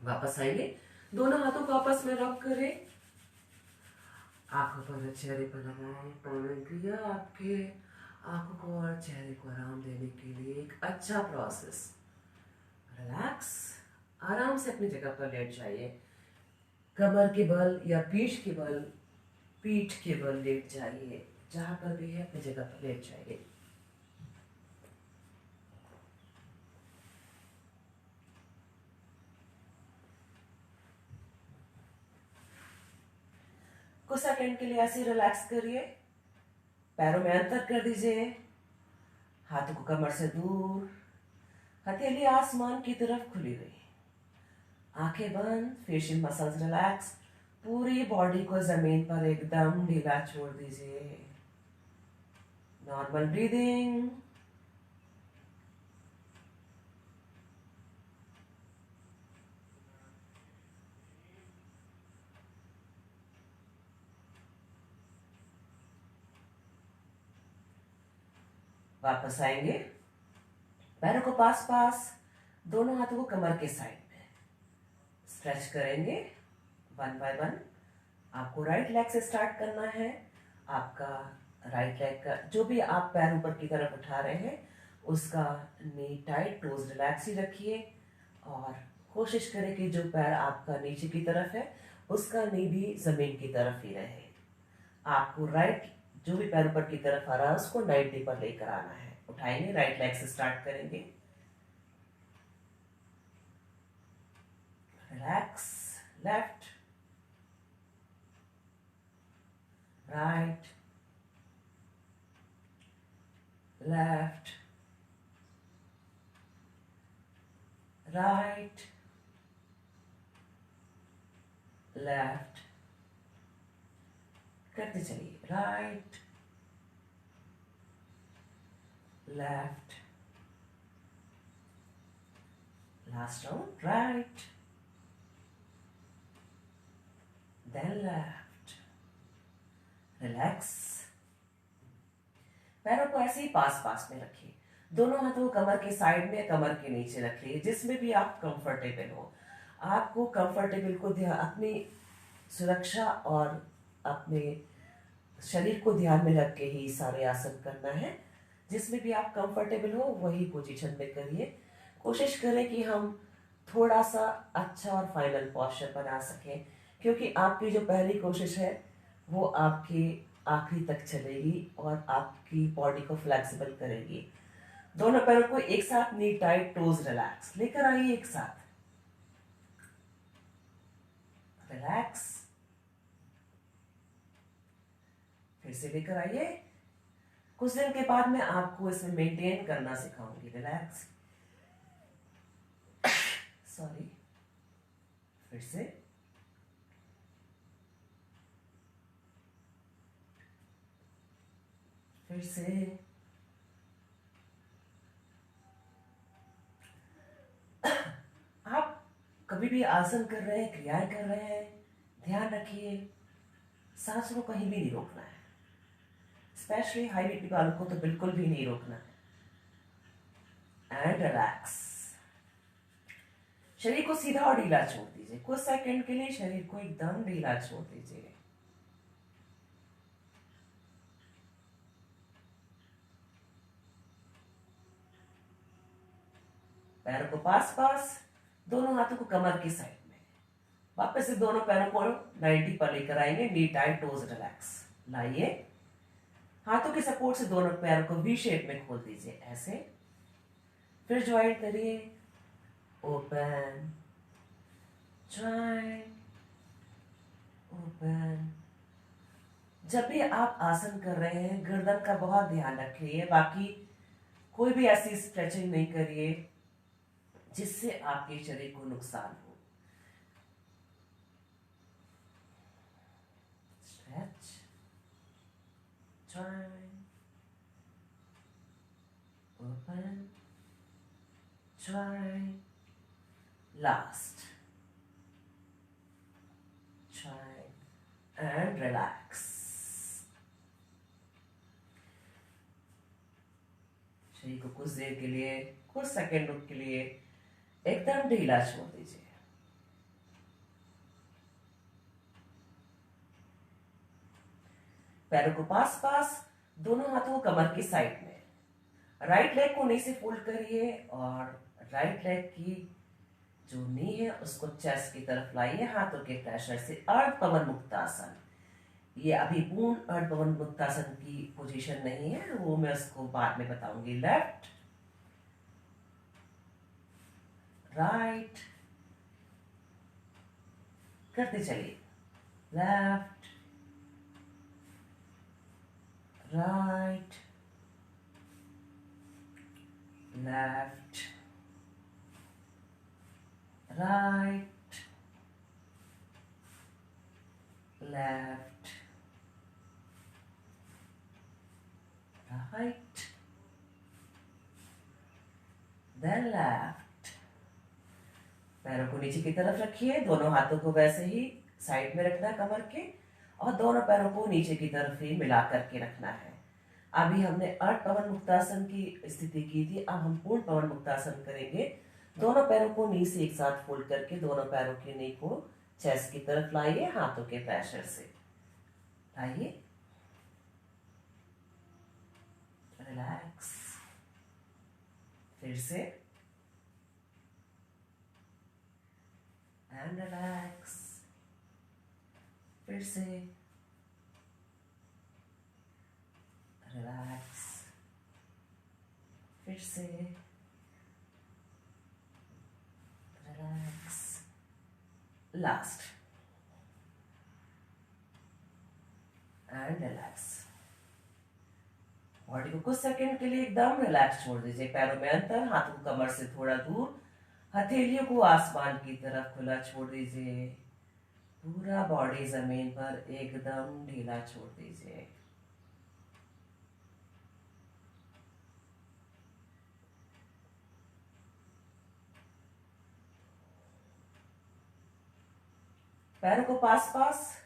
वापस आइए। दोनों हाथों को आपस में रब करें। आंखों पर चेहरे पर लगाएं। पावन क्रिया आपके आंखों को और चेहरे को आराम देने के लिए एक अच्छा प्रोसेस। रिलैक्स, आराम से अपनी जगह पर लेट जाइए। कमर के बल या पीठ के बल लेट जाइए। जहां पर भी है अपनी जगह पर लेट जाइए। कुछ सेकंड के लिए ऐसे रिलैक्स करिए। पैरों में अंतर कर दीजिए। हाथों को कमर से दूर, हथेली आसमान की तरफ खुली हुई। आंखें बंद, फेशियल मसल्स रिलैक्स। पूरी बॉडी को जमीन पर एकदम ढीला छोड़ दीजिए। Normal breathing. वापस आएंगे, पैरों को पास पास, दोनों हाथों को कमर के साइड में स्ट्रेच करेंगे। वन बाय वन आपको राइट लेग से स्टार्ट करना है। आपका राइट लेग का जो भी आप पैर ऊपर की तरफ उठा रहे हैं उसका नी टाइट, टोज रिलैक्स ही रखिए। और कोशिश करें कि जो पैर आपका नीचे की तरफ है उसका नी भी जमीन की तरफ ही रहे। आपको राइट जो भी पैर ऊपर की तरफ आ रहा है उसको 90 पर लेकर आना है। उठाएंगे, राइट लेग से स्टार्ट करेंगे। Relax, left, right, left, right, left, करते चलिए। Right, left, last round, right, then left. Relax, पैरों को ऐसे ही पास पास में रखिए। दोनों हाथों को कमर के साइड में, कमर के नीचे रखिए, जिसमें भी आप कंफर्टेबल हो। आपको कंफर्टेबल को ध्यान, अपनी सुरक्षा और अपने शरीर को ध्यान में रख के ही सारे आसन करना है। जिसमें भी आप कंफर्टेबल हो वही पोजीशन में करिए। कोशिश करें कि हम थोड़ा सा अच्छा और फाइनल पोस्चर बना सकें, क्योंकि आपकी जो पहली कोशिश है वो आपके आखिरी तक चलेगी और आपकी बॉडी को फ्लेक्सिबल करेगी। दोनों पैरों को एक साथ नी टाइट, टोज रिलैक्स लेकर आइए। एक साथ रिलैक्स, फिर से लेकर आइए। कुछ दिन के बाद मैं आपको इसमें मेंटेन करना सिखाऊंगी। रिलैक्स, सॉरी, फिर से, फिर से। आप कभी भी आसन कर रहे हैं, क्रियाएं कर रहे हैं, ध्यान रखिए सांस को कहीं भी नहीं रोकना है। स्पेशली हाई बीपी वालों को तो बिल्कुल भी नहीं रोकना है। एंड रिलैक्स, शरीर को सीधा और ढीला छोड़ दीजिए। कुछ सेकंड के लिए शरीर को एकदम ढीला छोड़ दीजिए। पैरों को पास पास, दोनों हाथों को कमर की साइड में। वापस से दोनों पैरों को 90 पर लेकर आएंगे। Knee tight, toes relax. लाइए, हाथों के सपोर्ट से दोनों पैरों को वी शेप में खोल दीजिए, ऐसे। फिर ज्वाइंट करिए, ओपन, ज्वाइंट, ओपन। जब भी आप आसन कर रहे हैं गर्दन का बहुत ध्यान रखिए। बाकी कोई भी ऐसी स्ट्रेचिंग नहीं करिए जिससे आपके शरीर को नुकसान हो। Stretch, joint, open, joint, last, joint and relax. शरीर को कुछ देर के लिए, कुछ सेकंड के लिए एकदम ढीला छोड़ दीजिए। पैरों को पास पास, दोनों हाथों को कमर की साइड में, राइट लेग को नी से फोल्ड करिए और राइट लेग की जो नी है उसको चेस्ट की तरफ लाइए हाथों के प्रेशर से। अर्ध पवन मुक्तासन, ये अभी पूर्ण अर्ध पवन मुक्तासन की पोजीशन नहीं है, वो मैं उसको बाद में बताऊंगी। लेफ्ट राइट करते चलिए, left right left right left right then left. पैरों को नीचे की तरफ रखिए, दोनों हाथों को वैसे ही साइड में रखना है कमर के, और दोनों पैरों को नीचे की तरफ ही मिला करके रखना है। अभी हमने अर्ध पवन मुक्तासन की स्थिति की थी, अब हम पूर्ण पवन मुक्तासन करेंगे। दोनों पैरों को नी से एक साथ फोल्ड करके दोनों पैरों की नी को चेस्ट की तरफ लाइए हाथों के प्रेशर से। लाइए, रिलैक्स, फिर से, एंड रिलैक्स, फिर से, रिलैक्स, फिर से, relax, last, and relax. Body को कुछ सेकंड के लिए एकदम रिलैक्स छोड़ दीजिए, पैरों में अंतर, हाथों को कमर से थोड़ा दूर, हथेलियों को आसमान की तरफ खुला छोड़ दीजिए, पूरा बॉडी जमीन पर एकदम ढीला छोड़ दीजिए। पैरों को पास पास,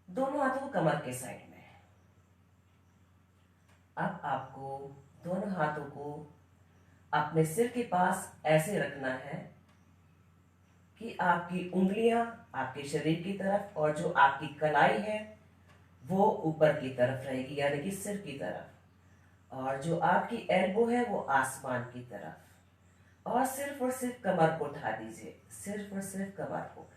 दोनों हाथों को कमर के साइड में। अब आपको दोनों हाथों को अपने सिर के पास ऐसे रखना है कि आपकी उंगलियां आपके शरीर की तरफ और जो आपकी कलाई है वो ऊपर की तरफ रहेगी, यानी कि सिर की तरफ, और जो आपकी एल्बो है वो आसमान की तरफ। और सिर्फ कमर को उठा दीजिए, सिर्फ और सिर्फ कमर को।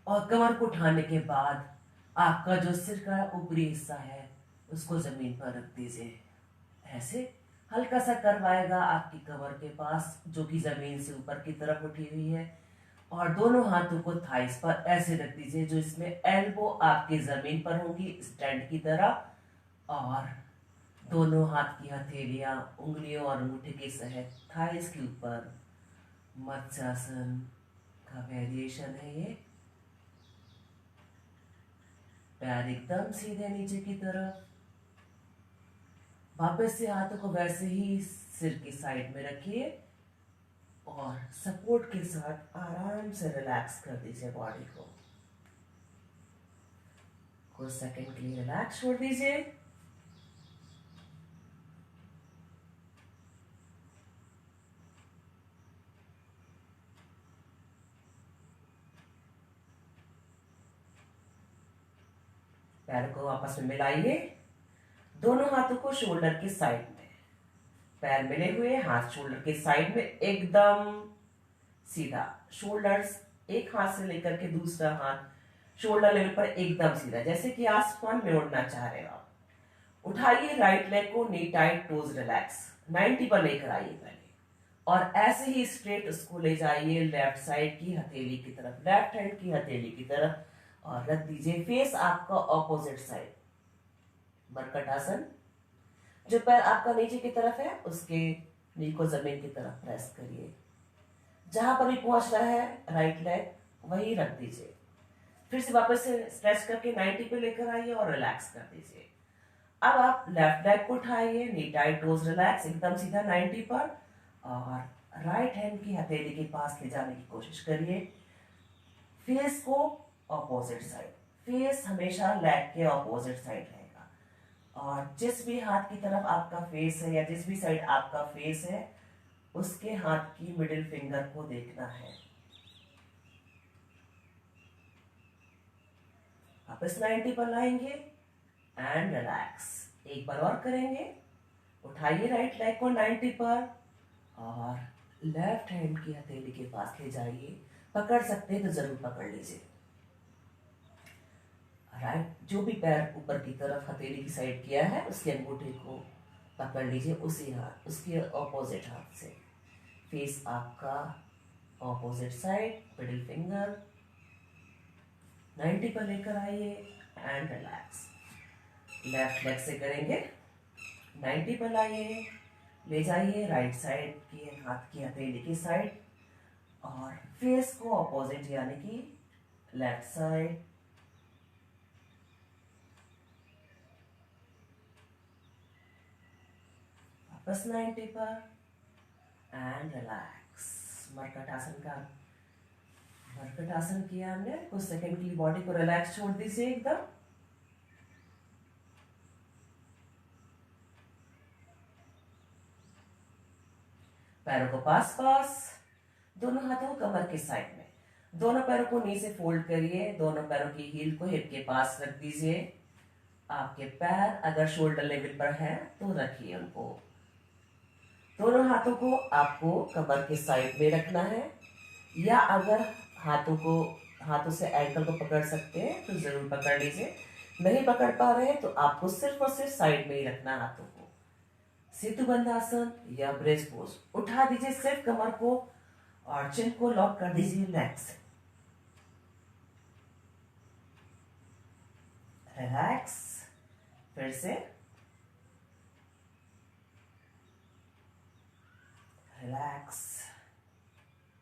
और कमर को उठाने के बाद आपका जो सिर का ऊपरी हिस्सा है उसको जमीन पर रख दीजिए, ऐसे हल्का सा कर्व आएगा आपकी कमर के पास जो कि जमीन से ऊपर की तरफ उठी हुई है। और दोनों हाथों को थाइस पर ऐसे रख दीजिए जो इसमें एल्बो आपके जमीन पर होंगी स्टैंड की तरह, और दोनों हाथ की हथेलियां उंगलियों और अंगूठे के सहित थाइस के ऊपर। मत्स्यासन का वेरिएशन है ये। पैर एकदम सीधे नीचे की तरफ, वापस से हाथों को वैसे ही सिर की साइड में रखिए और सपोर्ट के साथ आराम से रिलैक्स कर दीजिए बॉडी को। कुछ सेकंड के लिए रिलैक्स छोड़ दीजिए। पैर को आपस में मिलाइए, दोनों हाथों को शोल्डर के साइड में, पैर मिले हुए, हाथ शोल्डर के साइड में एकदम सीधा, शोल्डर्स एक हाथ से लेकर के दूसरा हाथ शोल्डर लेवल पर एकदम सीधा, जैसे कि आसमान में उड़ना चाह रहे हो आप। उठाइए राइट लेग को, नी टाइट, टोज रिलैक्स, 90 पर लेकर आइए पहले, और ऐसे ही स्ट्रेट उसको ले जाइए लेफ्ट साइड की हथेली की तरफ, लेफ्ट हैंड की हथेली की तरफ, और रख दीजिए फेस आपका ऑपोजिट साइड, मरकट आसन। जो पैर आपका नीचे की तरफ है उसके नी को जमीन की तरफ प्रेस करिए, जहां पर भी पहुंच रहा है राइट लेग वही रख दीजिए। फिर से वापस से स्ट्रेच करके 90 पे लेकर आइए और रिलैक्स कर दीजिए। अब आप लेफ्ट लेग को उठाइए, नी टाइट, टोज रिलैक्स, एकदम सीधा 90 पर, और राइट हैंड की हथेली के पास ले जाने की कोशिश करिए। फेस को ऑपोजिट साइड, फेस हमेशा लेग के ऑपोजिट साइड रहेगा, और जिस भी हाथ की तरफ आपका फेस है या जिस भी साइड आपका फेस है उसके हाथ की मिडिल फिंगर को देखना है। वापस 90 पर लाएंगे एंड रिलैक्स। एक बार और करेंगे। उठाइए राइट लेग को 90 पर और लेफ्ट हैंड की हथेली के पास ले जाइए। पकड़ सकते हैं तो जरूर पकड़ लीजिए। राइट, जो भी पैर ऊपर की तरफ हथेली की साइड किया है उसके अंगूठे को पकड़ लीजिए उसी हाथ, उसके ऑपोजिट हाथ से। फेस आपका ऑपोजिट साइड, मिडिल फिंगर 90 पर लेकर आइए एंड रिलैक्स। लेफ्ट लेग से करेंगे। 90 पर लाइए, ले जाइए राइट साइड के हाथ की हथेली की साइड और फेस को ऑपोजिट यानी कि लेफ्ट साइड। वापस 90 पर एंड रिलैक्स। मरकट आसन किया हमने। कुछ सेकंड के लिए बॉडी को रिलैक्स छोड़ दीजिए एकदम। पैरों को पास पास, दोनों हाथों को कमर के साइड में। दोनों पैरों को नी से फोल्ड करिए। दोनों पैरों की हील को हिप के पास रख दीजिए। आपके पैर अगर शोल्डर लेवल पर है तो रखिए उनको। दोनों हाथों को आपको कमर के साइड में रखना है, या अगर हाथों से एंकल को पकड़ सकते हैं तो जरूर पकड़ लीजिए। नहीं पकड़ पा रहे हैं तो आपको सिर्फ और सिर्फ साइड में ही रखना हाथों को। सेतु बंधासन या ब्रेस पोज। उठा दीजिए सिर्फ कमर को और चिन को लॉक कर दीजिए नेक से। रिलैक्स। फिर से रिलैक्स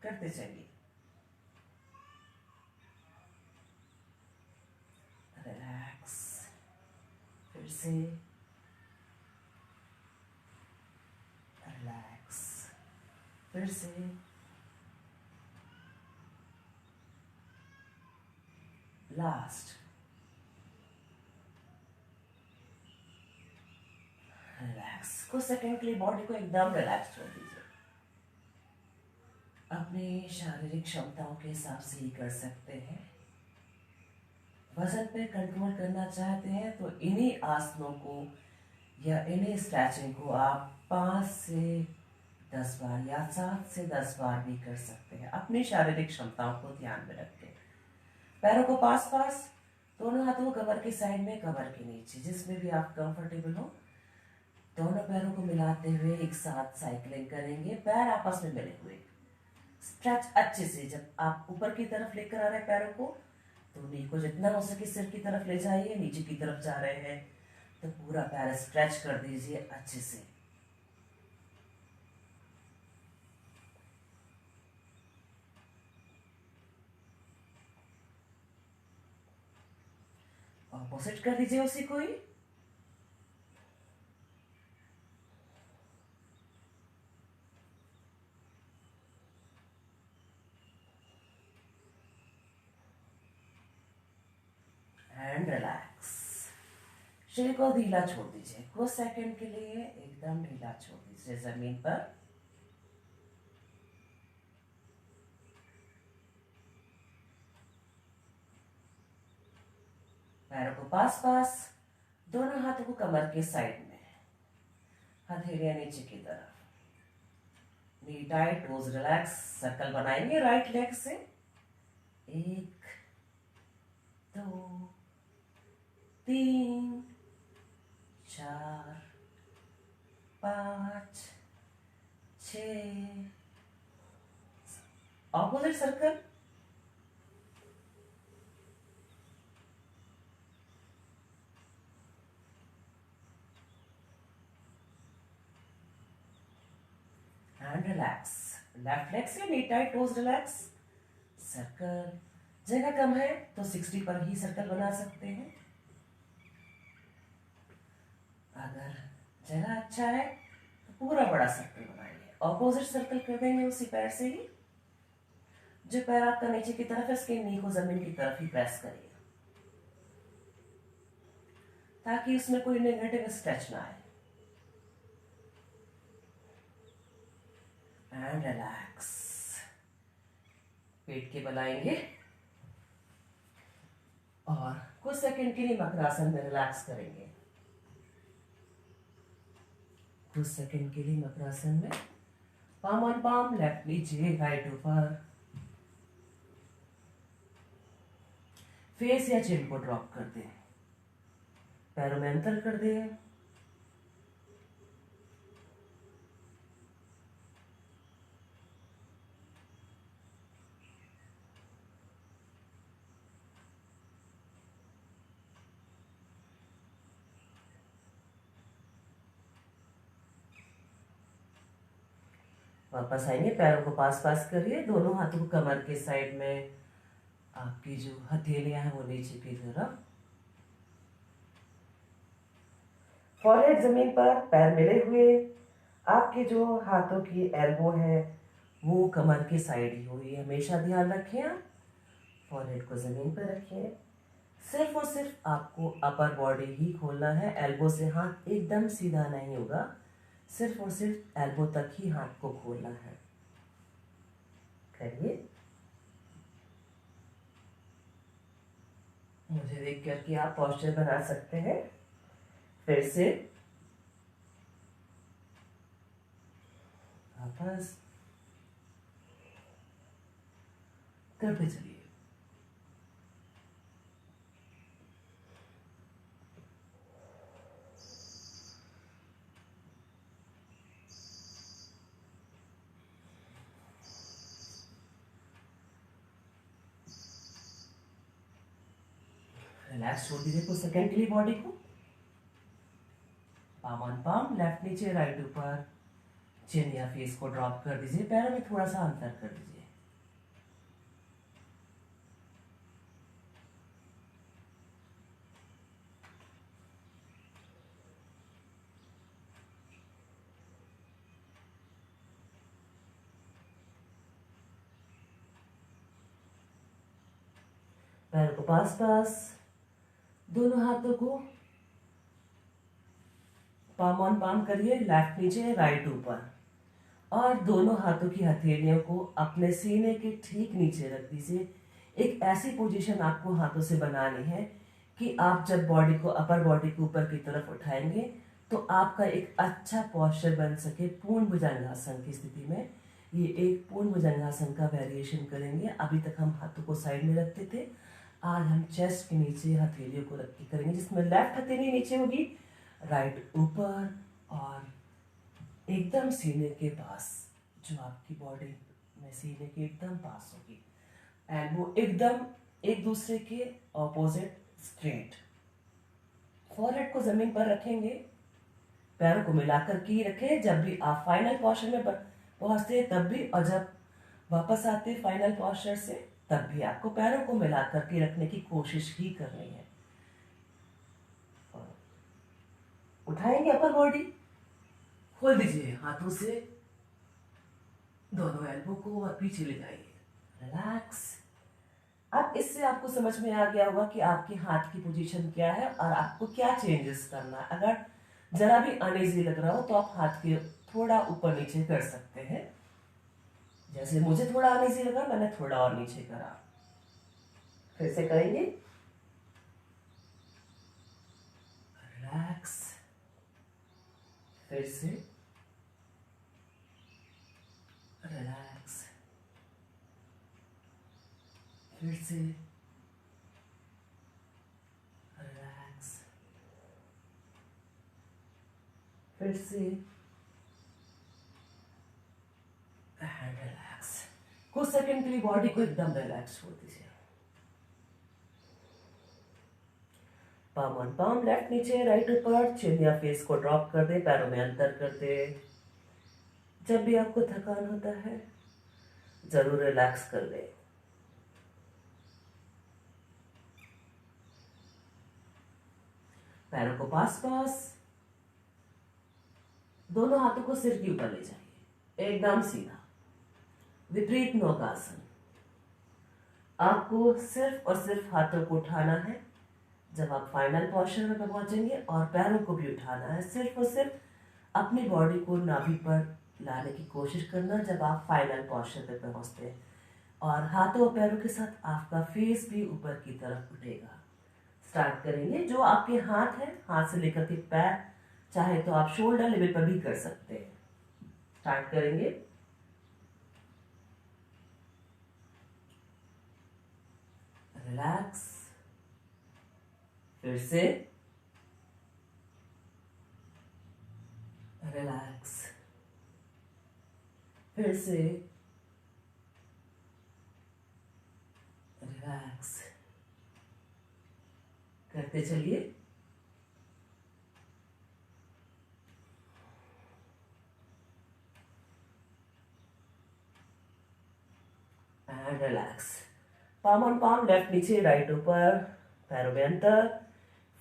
करते चलिए। रिलैक्स। फिर से रिलैक्स। फिर से लास्ट। रिलैक्स। कुछ सेकंड के लिए बॉडी को एकदम रिलैक्स छोड़ दीजिए। अपने शारीरिक क्षमताओं के हिसाब से ही कर सकते हैं। वजन पे कंट्रोल करना चाहते हैं तो इन्हीं आसनों को या इन्हीं स्ट्रेचिंग को आप 5 से 10 बार या 7 से 10 बार भी कर सकते हैं, अपनी शारीरिक क्षमताओं को ध्यान में रख के। पैरों को पास पास, दोनों हाथों को कमर की साइड में, कमर के नीचे, जिसमें भी आप कंफर्टेबल हो। दोनों पैरों को मिलाते हुए एक साथ साइकिलिंग करेंगे, पैर आपस में मिले हुए। स्ट्रेच अच्छे से। जब आप ऊपर की तरफ लेकर आ रहे हैं पैरों को तो नी को जितना हो सके सिर की तरफ ले जाइए। नीचे की तरफ जा रहे हैं तो पूरा पैर स्ट्रेच कर दीजिए अच्छे से। ऑपोजिट कर दीजिए उसी को ही। And relax. शरीर को ढीला छोड़ दीजिए। कुछ सेकंड के लिए एकदम ढीला छोड़ दीजिए जमीन पर। पैरों को पास पास, दोनों हाथों को कमर के साइड में, हथेलियां नीचे की तरफ। Knee tight, toes relax. Circle बनाएंगे राइट लेग से। 1 2 3 4 5 6। Opposite circle. And relax. Left leg से knee tight, toes relax. Circle. जगह कम है तो 60 पर ही सर्कल बना सकते हैं। अगर जगह अच्छा है तो पूरा बड़ा सर्कल बनाइए। ऑपोजिट सर्कल कर देंगे उसी पैर से ही। जो पैर आपका नीचे की तरफ है उसके नी को जमीन की तरफ ही प्रेस करिए ताकि उसमें कोई नेगेटिव स्ट्रेच ना आए। And relax. पेट के बल आएंगे और कुछ सेकंड के लिए मकरासन में रिलैक्स करेंगे। कुछ सेकंड के लिए मकरासन में पाम ऑन पाम, लेफ्ट नीचे राइट ऊपर, फेस या चिन को ड्रॉप कर दें, पैरों में अंतर कर दें। वापस आएंगे, पैरों को पास पास करिए, दोनों हाथों को कमर के साइड में, आपकी जो हथेलियां हैं वो नीचे की तरफ, फॉरहेड जमीन पर, पैर मिले हुए, आपके जो हाथों की एल्बो है वो कमर के साइड ही हो, ये हमेशा ध्यान रखें। आप फॉरहेड को जमीन पर रखें, सिर्फ और सिर्फ आपको अपर बॉडी ही खोलना है, एल्बो से हाथ एकदम सीधा नहीं होगा, सिर्फ और सिर्फ एल्बो तक ही हाथ को खोलना है। करिए, मुझे देख करके आप पोस्चर बना सकते हैं। फिर से वापस करते चलिए। रिलैक्स छोड़ दीजिए कुछ सेकंड के लिए बॉडी को, पाम ऑन पाम, लेफ्ट नीचे राइट ऊपर, चिन या फेस को ड्रॉप कर दीजिए, पैरों में थोड़ा सा अंतर कर दीजिए। पैरों को पास पास, दोनों हाथों को पाम ऑन पाम करिए, लेफ्ट नीचे राइट ऊपर, और दोनों हाथों की हथेलियों को अपने सीने के ठीक नीचे रख दीजिए। एक ऐसी पोजीशन आपको हाथों से बनानी है कि आप जब बॉडी को, अपर बॉडी को ऊपर की तरफ उठाएंगे तो आपका एक अच्छा पोस्चर बन सके पूर्ण भुजंगासन की स्थिति में। ये एक पूर्ण भुजंगासन का वेरिएशन करेंगे। अभी तक हम हाथों को साइड में रखते थे, आज हम चेस्ट के नीचे हथेलियों को रख के करेंगे, जिसमें लेफ्ट हथेली नीचे होगी, राइट ऊपर, और एकदम सीने के पास, जो आपकी बॉडी में सीने के एकदम पास होगी, एल्बो एकदम एक दूसरे के ऑपोजिट स्ट्रेट। फॉरहेड को जमीन पर रखेंगे, पैरों को मिलाकर के रखें। जब भी आप फाइनल पोस्चर में पहुंचते हैं तब भी, और जब वापस आते हैं फाइनल पोस्चर से तब भी आपको पैरों को मिलाकर के रखने की कोशिश ही करनी है। उठाएंगे अपर बॉडी, खोल दीजिए हाथों से दोनों एल्बो को और पीछे ले जाइए, रिलैक्स। अब इससे आपको समझ में आ गया होगा कि आपके हाथ की पोजीशन क्या है और आपको क्या चेंजेस करना है। अगर जरा भी अनईजी लग रहा हो तो आप हाथ के थोड़ा ऊपर नीचे कर सकते हैं। जैसे मुझे थोड़ा अनईजी लगा, मैंने थोड़ा और नीचे करा। फिर से करेंगे, रिलैक्स, फिर से रिलैक्स, फिर से रिलैक्स, फिर से एंड रिलैक्स। कुछ सेकंड के लिए बॉडी को एकदम रिलैक्स छोड़ दीजिए। पाम ऑन पाम, लेफ्ट नीचे राइट ऊपर, चिन या फेस को ड्रॉप कर दे, पैरों में अंतर कर दे। जब भी आपको थकान होता है जरूर रिलैक्स कर ले। पैरों को पास पास, दोनों हाथों को सिर के ऊपर ले जाइए, एकदम सीधा, विपरीत नौकासन। आपको सिर्फ और सिर्फ हाथों को उठाना है जब आप फाइनल पोस्चर में पहुंचेंगे, और पैरों को भी उठाना है। सिर्फ और सिर्फ अपनी बॉडी को नाभि पर लाने की कोशिश करना जब आप फाइनल पोस्चर पे पहुंचते हैं, और हाथों और पैरों के साथ आपका फेस भी ऊपर की तरफ उठेगा। स्टार्ट करेंगे, जो आपके हाथ है, हाथ से लेकर के पैर चाहे तो आप शोल्डर लेवल पर भी कर सकते हैं। स्टार्ट करेंगे। रिलैक्स। फिर से रिलैक्स। फिर से रिलैक्स करते चलिए। And relax. Palm on palm, left नीचे राइट ऊपर, पैरों में अंतर।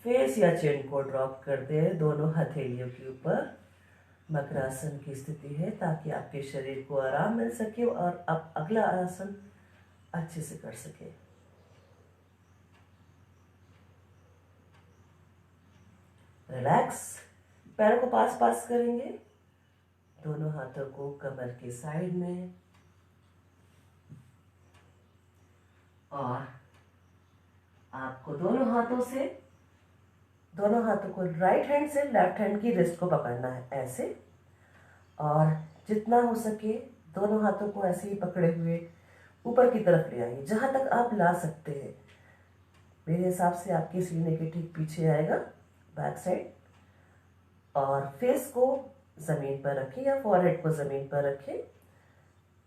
फेस या चेन को ड्रॉप करते हैं दोनों हथेलियों के ऊपर। मकरासन की स्थिति है ताकि आपके शरीर को आराम मिल सके और आप अगला आसन अच्छे से कर सके। रिलैक्स। पैरों को पास पास करेंगे, दोनों हाथों को कमर के साइड में, और आपको दोनों हाथों को राइट हैंड से लेफ्ट हैंड की रिस्ट को पकड़ना है ऐसे, और जितना हो सके दोनों हाथों को ऐसे ही पकड़े हुए ऊपर की तरफ ले आइए, जहां तक आप ला सकते हैं। मेरे हिसाब से आपके सीने के ठीक पीछे आएगा, बैक साइड। और फेस को ज़मीन पर रखें या फॉरहेड को ज़मीन पर रखें।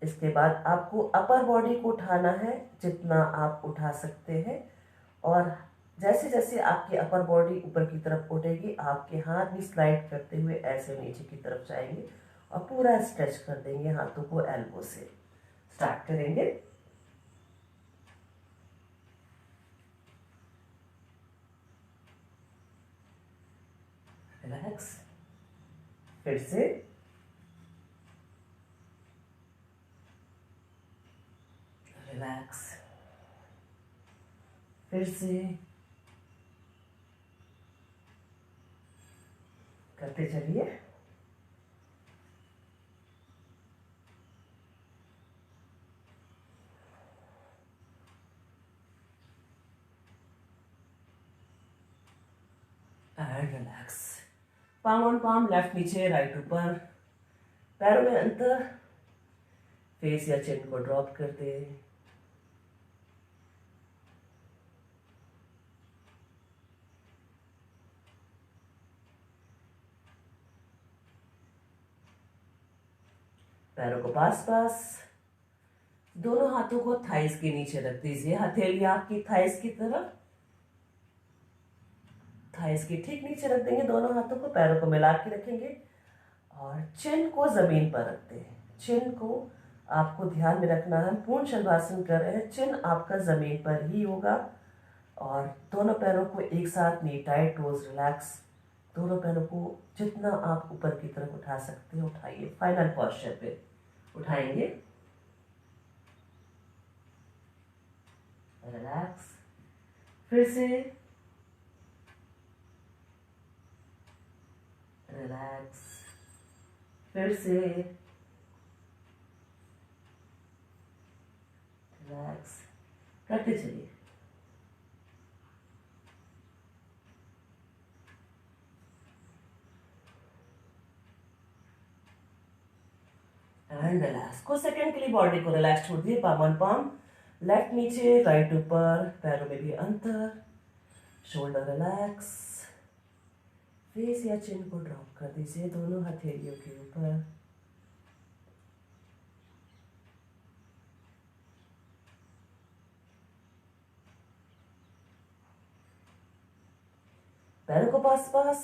इसके बाद आपको अपर बॉडी को उठाना है जितना आप उठा सकते हैं, और जैसे जैसे आपकी अपर बॉडी ऊपर की तरफ उठेगी आपके हाथ भी स्लाइड करते हुए ऐसे नीचे की तरफ जाएंगे और पूरा स्ट्रेच कर देंगे हाथों को एल्बो से। स्टार्ट करेंगे। रिलैक्स। फिर से रिलैक्स। फिर से करते चलिए। And relax. Palm on palm, left नीचे राइट ऊपर, पैरों में अंतर। फेस या चिन को ड्रॉप कर दे। पैरों को पास पास, दोनों हाथों को थाइस के नीचे रख दीजिए, हथेली आपकी थाइस की तरफ, थाइस के ठीक नीचे रख देंगे दोनों हाथों को, पैरों को मिला के रखेंगे और चिन को जमीन पर रखते हैं। चिन को आपको ध्यान में रखना है, पूर्ण शलभासन कर रहे हैं, चिन आपका जमीन पर ही होगा। और दोनों पैरों को एक साथ, नी टाइट, टोज रिलैक्स। दोनों पैरों को जितना आप ऊपर की तरफ उठा सकते हैं उठाइए। फाइनल पोस्चर पे उठाएंगे। रिलैक्स। फिर से रिलैक्स। फिर से रिलैक्स करते चलिए। And relax. कुछ सेकंड के लिए बॉडी को रिलैक्स छोड़ दिए। पाम ऑन पाम, लेफ्ट नीचे राइट ऊपर, पैरों में भी अंतर, शोल्डर रिलैक्स। फेस या चिन को ड्रॉप कर दीजिए दोनों हथेलियों के ऊपर। पैरों को पास पास,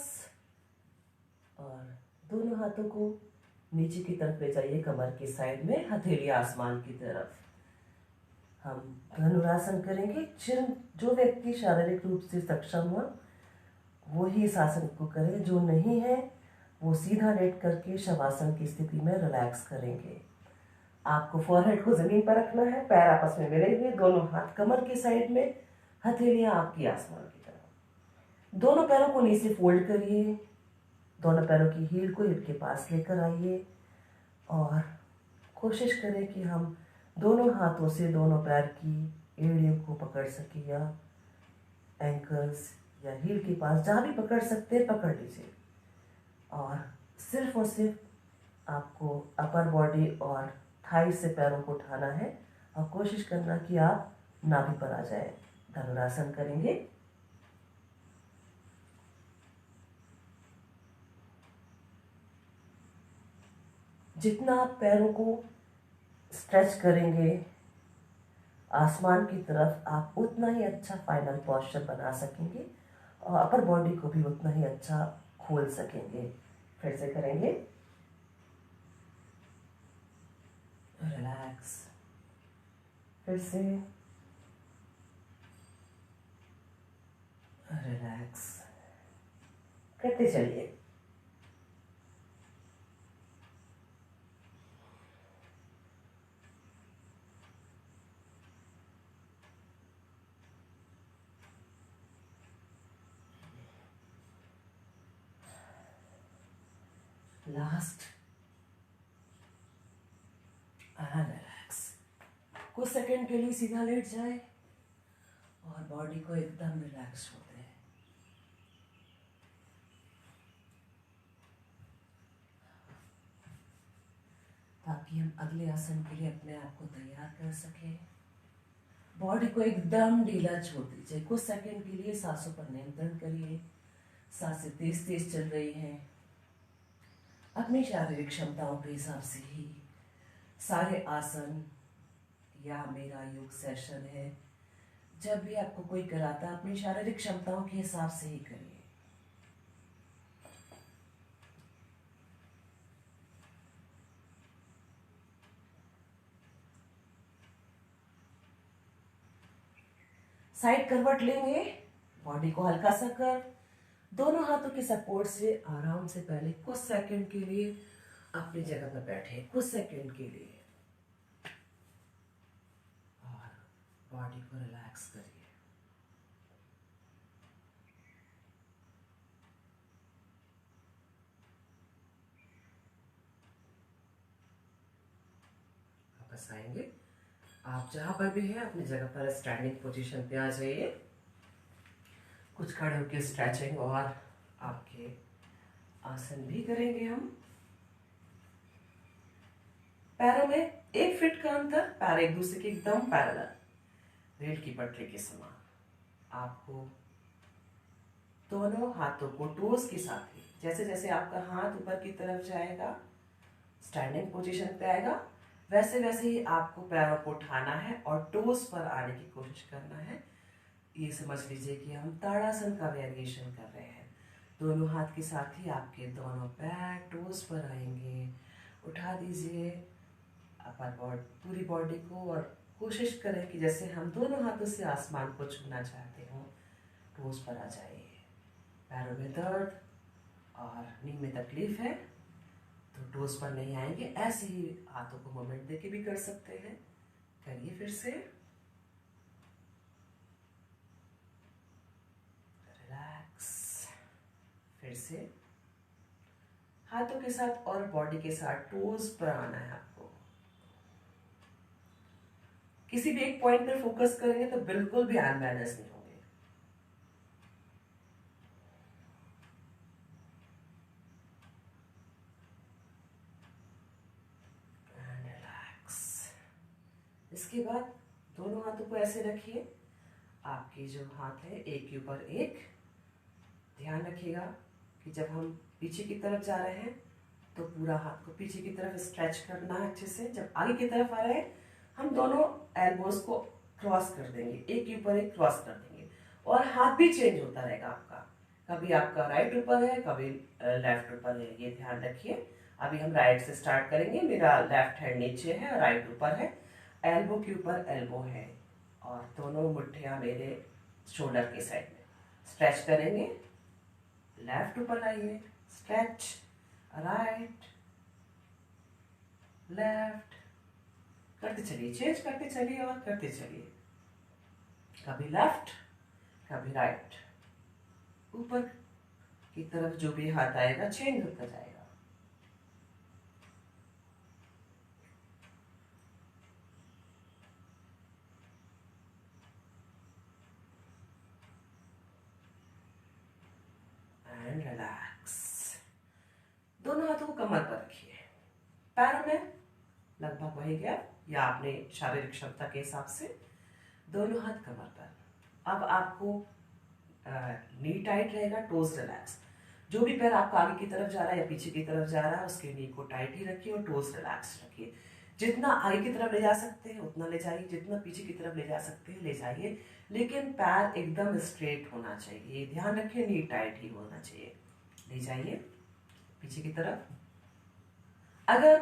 और दोनों हाथों को नीचे की तरफ ले जाइए, कमर की साइड में, हथेली आसमान की तरफ। हम धनुरासन करेंगे। जो व्यक्ति शारीरिक रूप से सक्षम हो वो ही इस आसन को करें, जो नहीं है वो सीधा लेट करके शवासन की स्थिति में रिलैक्स करेंगे। आपको फोरहेड को जमीन पर रखना है, पैर आपस में मिले हुए, दोनों हाथ कमर की साइड में, हथेलियां आपकी आसमान की तरफ। दोनों पैरों को नीचे फोल्ड करिए, दोनों पैरों की हील को हिप के पास लेकर आइए, और कोशिश करें कि हम दोनों हाथों से दोनों पैर की एड़ियों को पकड़ सके, या एंकल्स या हील के पास जहाँ भी पकड़ सकते हैं पकड़ लीजिए। और सिर्फ आपको अपर बॉडी और थाई से पैरों को उठाना है और कोशिश करना कि आप नाभि पर आ जाए। धनुरासन करेंगे। जितना आप पैरों को स्ट्रेच करेंगे आसमान की तरफ, आप उतना ही अच्छा फाइनल पोस्चर बना सकेंगे और अपर बॉडी को भी उतना ही अच्छा खोल सकेंगे। फिर से करेंगे। रिलैक्स। फिर से रिलैक्स करते चलिए। Last and relax. कुछ सेकंड के लिए सीधा लेट जाए और बॉडी को एकदम रिलैक्स छोड़ दें। ताकि हम अगले आसन के लिए अपने आप को तैयार कर सकें। बॉडी को एकदम ढीला छोड़ दीजिए। कुछ सेकंड के लिए सांसों पर नियंत्रण करिए। सांसें तेज तेज चल रही हैं। अपनी शारीरिक क्षमताओं के हिसाब से ही सारे आसन या मेरा योग सेशन है, जब भी आपको कोई कराता अपनी शारीरिक क्षमताओं के हिसाब से ही करिए। साइड करवट लेंगे। बॉडी को हल्का सा कर, दोनों हाथों के सपोर्ट से आराम से पहले कुछ सेकंड के लिए अपनी जगह पर बैठे। कुछ सेकंड के लिए और बॉडी को रिलैक्स करिए। वापस आएंगे। आप जहां पर भी हैं अपनी जगह पर स्टैंडिंग पोजीशन पे आ जाइए। कुछ खड़े होकर स्ट्रेचिंग और आपके आसन भी करेंगे हम। पैरों में 1 फीट का अंतर, पैर एक दूसरे के एकदम पैरेलल, रेल की पटरी के समान। आपको दोनों हाथों को टोस के साथ ही, जैसे जैसे आपका हाथ ऊपर की तरफ जाएगा, स्टैंडिंग पोजीशन पे आएगा, वैसे वैसे ही आपको पैरों को उठाना है और टोस पर आने की कोशिश करना है। ये समझ लीजिए कि हम ताड़ासन का वेरिएशन कर रहे हैं। दोनों हाथ के साथ ही आपके दोनों पैर टोस पर आएंगे। उठा दीजिए अपर बॉडी, पूरी बॉडी को, और कोशिश करें कि जैसे हम दोनों हाथों से आसमान को छूना चाहते हो, टोस पर आ जाइए। पैरों में दर्द और नी में तकलीफ है तो टोस पर नहीं आएंगे। ऐसे ही हाथों को मोमेंट देके भी कर सकते हैं। करिए फिर से। रिलैक्स। फिर से हाथों के साथ और बॉडी के साथ टोस पर आना है आपको। किसी भी एक पॉइंट पर फोकस करेंगे तो बिल्कुल भी अनबैलेंस नहीं होंगे। इसके बाद दोनों हाथों को ऐसे रखिए। आपके जो हाथ है एक के ऊपर एक। ध्यान रखिएगा कि जब हम पीछे की तरफ जा रहे हैं तो पूरा हाथ को पीछे की तरफ स्ट्रेच करना है अच्छे से। जब आगे की तरफ आ रहे हैं हम दोनों एल्बोज को क्रॉस कर देंगे, एक के ऊपर एक क्रॉस कर देंगे। और हाथ भी चेंज होता रहेगा आपका, कभी आपका राइट ऊपर है, कभी लेफ्ट ऊपर है, ये ध्यान रखिए। अभी हम राइट से स्टार्ट करेंगे। मेरा लेफ्ट हैंड नीचे है, राइट ऊपर है, एल्बो के ऊपर एल्बो है और दोनों मुट्ठियां मेरे शोल्डर के साइड में। स्ट्रेच करेंगे, लेफ्ट ऊपर लाइए, स्ट्रेच, राइट, लेफ्ट, करते चलिए, चेंज करते चलिए और करते चलिए। कभी लेफ्ट, कभी राइट, ऊपर की तरफ जो भी हाथ आएगा चेंज होता जाएगा। And relax. पैरों में लगभग वही गैप या अपने शारीरिक क्षमता के हिसाब से दोनों हाथ कमर पर। अब आपको नी टाइट रहेगा, टोज रिलैक्स। जो भी पैर आपका आगे की तरफ जा रहा है या पीछे की तरफ जा रहा है उसके नी को टाइट ही रखिए और टोज रिलैक्स रखिए। जितना आगे की तरफ ले जा सकते हैं उतना ले जाइए, जितना पीछे की तरफ ले जा सकते हैं ले जाइए, लेकिन पैर एकदम स्ट्रेट होना चाहिए। ध्यान रखिए नी टाइट ही होना चाहिए। ले जाइए पीछे की तरफ। अगर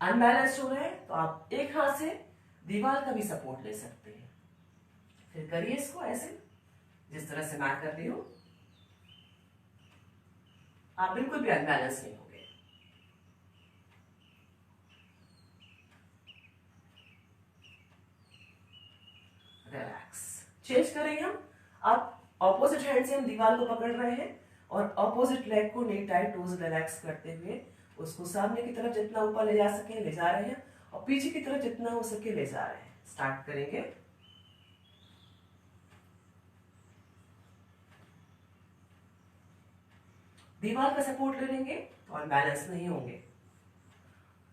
अनबैलेंस हो रहे हैं तो आप एक हाथ से दीवार का भी सपोर्ट ले सकते हैं। फिर करिए इसको ऐसे जिस तरह से मैं कर रही हूं। आप बिल्कुल भी अनबैलेंस नहीं होंगे। रिलैक्स। चेंज करेंगे हम। अब ऑपोजिट हैंड से हम दीवार को पकड़ रहे हैं और ऑपोजिट लेग को नी टाइट टोज रिलैक्स करते हुए उसको सामने की तरफ जितना ऊपर ले जा सके ले जा रहे हैं और पीछे की तरफ जितना हो सके ले जा रहे हैं। स्टार्ट करेंगे। दीवार का सपोर्ट ले लेंगे तो अनबैलेंस नहीं होंगे।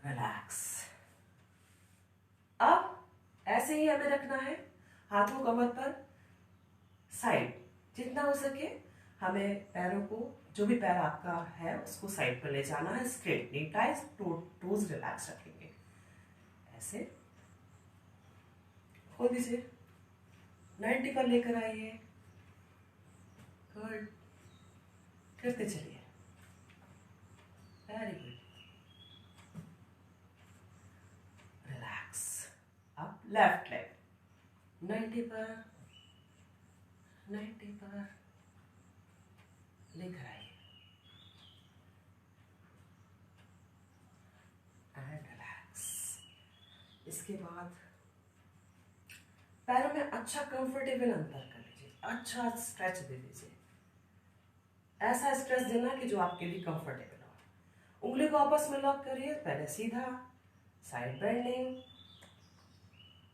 रिलैक्स। अब ऐसे ही हमें रखना है, हाथों कमर पर साइड जितना हो सके। हमें पैरों को, जो भी पैर आपका है उसको साइड पर ले जाना है, straight knee tight toes relax रखेंगे। ऐसे खोल दीजिए, 90 पर लेकर आइए। गुड, करते चलिए। Very good. रिलैक्स। अब लेफ्ट लेग 90 पर, 90 पर लेकर आइए एंड रिलैक्स। इसके बाद पैरों में अच्छा कंफर्टेबल अंतर कर लीजिए, अच्छा स्ट्रेच दे दीजिए। ऐसा स्ट्रेच देना कि जो आपके लिए कंफर्टेबल हो। उंगली को आपस में लॉक करिए, पहले सीधा, साइड बेंडिंग।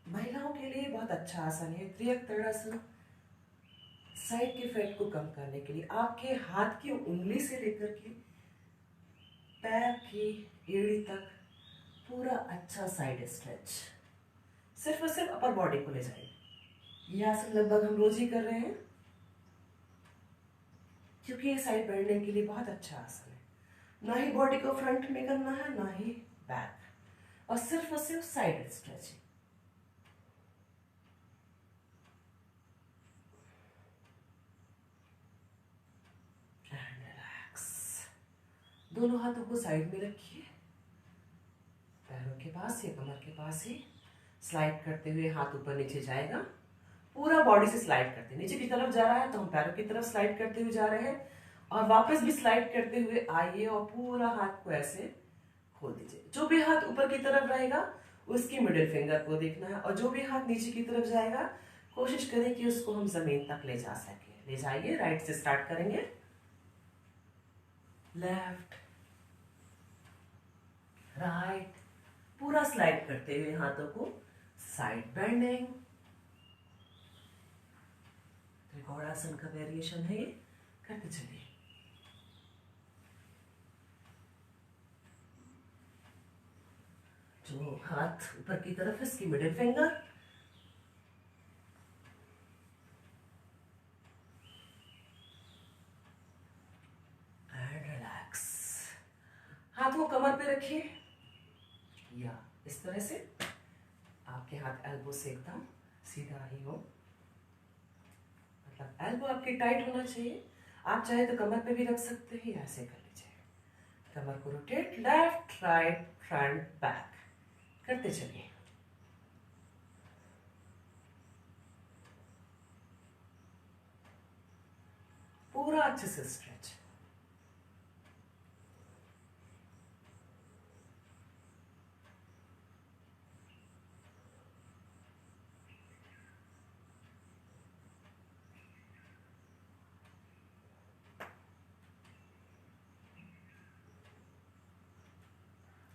महिलाओं के लिए बहुत अच्छा आसन है त्रियक साइड के फैट को कम करने के लिए। आपके हाथ की उंगली से लेकर के पैर की एड़ी तक पूरा अच्छा साइड स्ट्रेच। सिर्फ और सिर्फ अपर बॉडी को ले जाइए। ये आसन लगभग हम रोज ही कर रहे हैं क्योंकि ये साइड बेंडिंग के लिए बहुत अच्छा आसन है। ना ही बॉडी को फ्रंट में करना है ना ही बैक, और सिर्फ साइड स्ट्रेचिंग। दोनों हाथों को साइड में रखिए, पैरों के पास या कमर के पास ही स्लाइड करते हुए हाथ ऊपर नीचे जाएगा। पूरा बॉडी से स्लाइड करते, नीचे की तरफ जा रहा है तो हम पैरों की तरफ स्लाइड करते हुए जा रहे हैं और वापस भी स्लाइड करते हुए आइए और पूरा हाथ को ऐसे खोल दीजिए। जो भी हाथ ऊपर की तरफ रहेगा उसकी मिडिल फिंगर को देखना है और जो भी हाथ नीचे की तरफ जाएगा कोशिश करें कि उसको हम जमीन तक ले जा सके। ले जाइए। राइट से स्टार्ट करेंगे, लेफ्ट राइट, पूरा स्लाइड करते हुए हाथों को साइड बेंडिंग। त्रिकोणासन का वेरिएशन है ये, करते चलिए। जो हाथ ऊपर की तरफ है इसकी मिडिल फिंगर, एंड रिलैक्स। हाथ को कमर पे रखिए या इस तरह से आपके हाथ एल्बो से एकदम सीधा ही हो, मतलब एल्बो आपकी टाइट होना चाहिए। आप चाहे तो कमर पे भी रख सकते हैं या ऐसे कर लीजिए। कमर को rotate, left right front back करते चलिए। पूरा अच्छे से स्ट्रेच।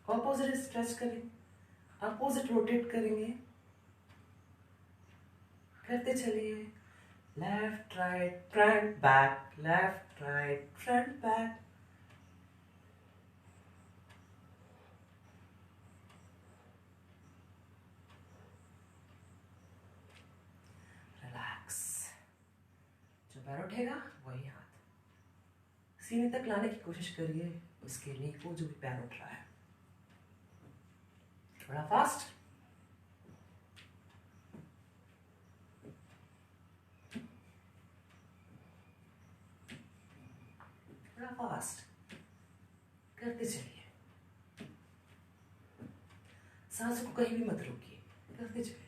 ऑपोजिट स्ट्रेच करें, अपोजिट रोटेट करेंगे, करते चलिए। Left right front back, left right front back. उठेगा वही हाथ सीने तक लाने की कोशिश करिए, उसके नी को जो भी पैर उठ रहा है। थोड़ा फास्ट, थोड़ा फास्ट करते चलिए। सांस को कहीं भी मत रोकिए, करते चलिए।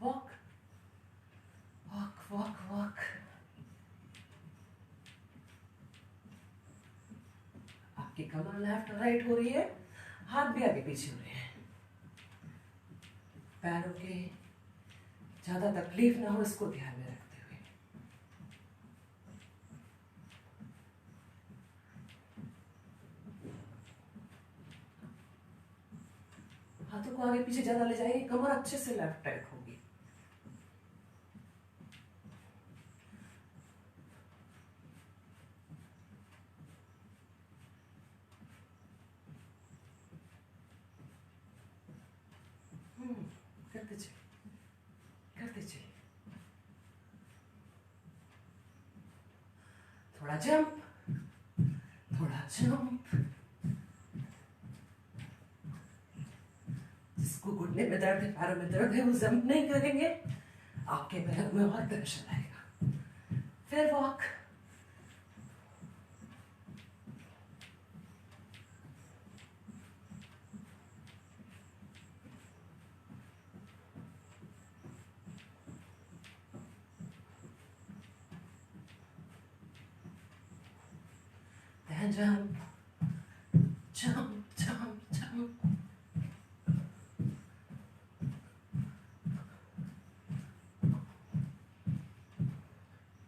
Walk walk walk walk. आपकी कमर लेफ्ट और राइट हो रही है, हाथ भी आगे पीछे हो रहे हैं। पैरों के ज्यादा तकलीफ ना हो, इसको ध्यान में रखते हुए। हाथों को आगे पीछे ज्यादा ले जाएंगे, कमर अच्छे से लेफ्ट राइट होगी। करते चलिए, करते चलिए। थोड़ा जंप, थोड़ा जंप। जिसको घुटने में दर्द है, पैरों में दर्द है, वो जंप नहीं करेंगे, आपके पैरों में बहुत दर्शन आएगा। फिर walk, then jump, jump, jump, jump.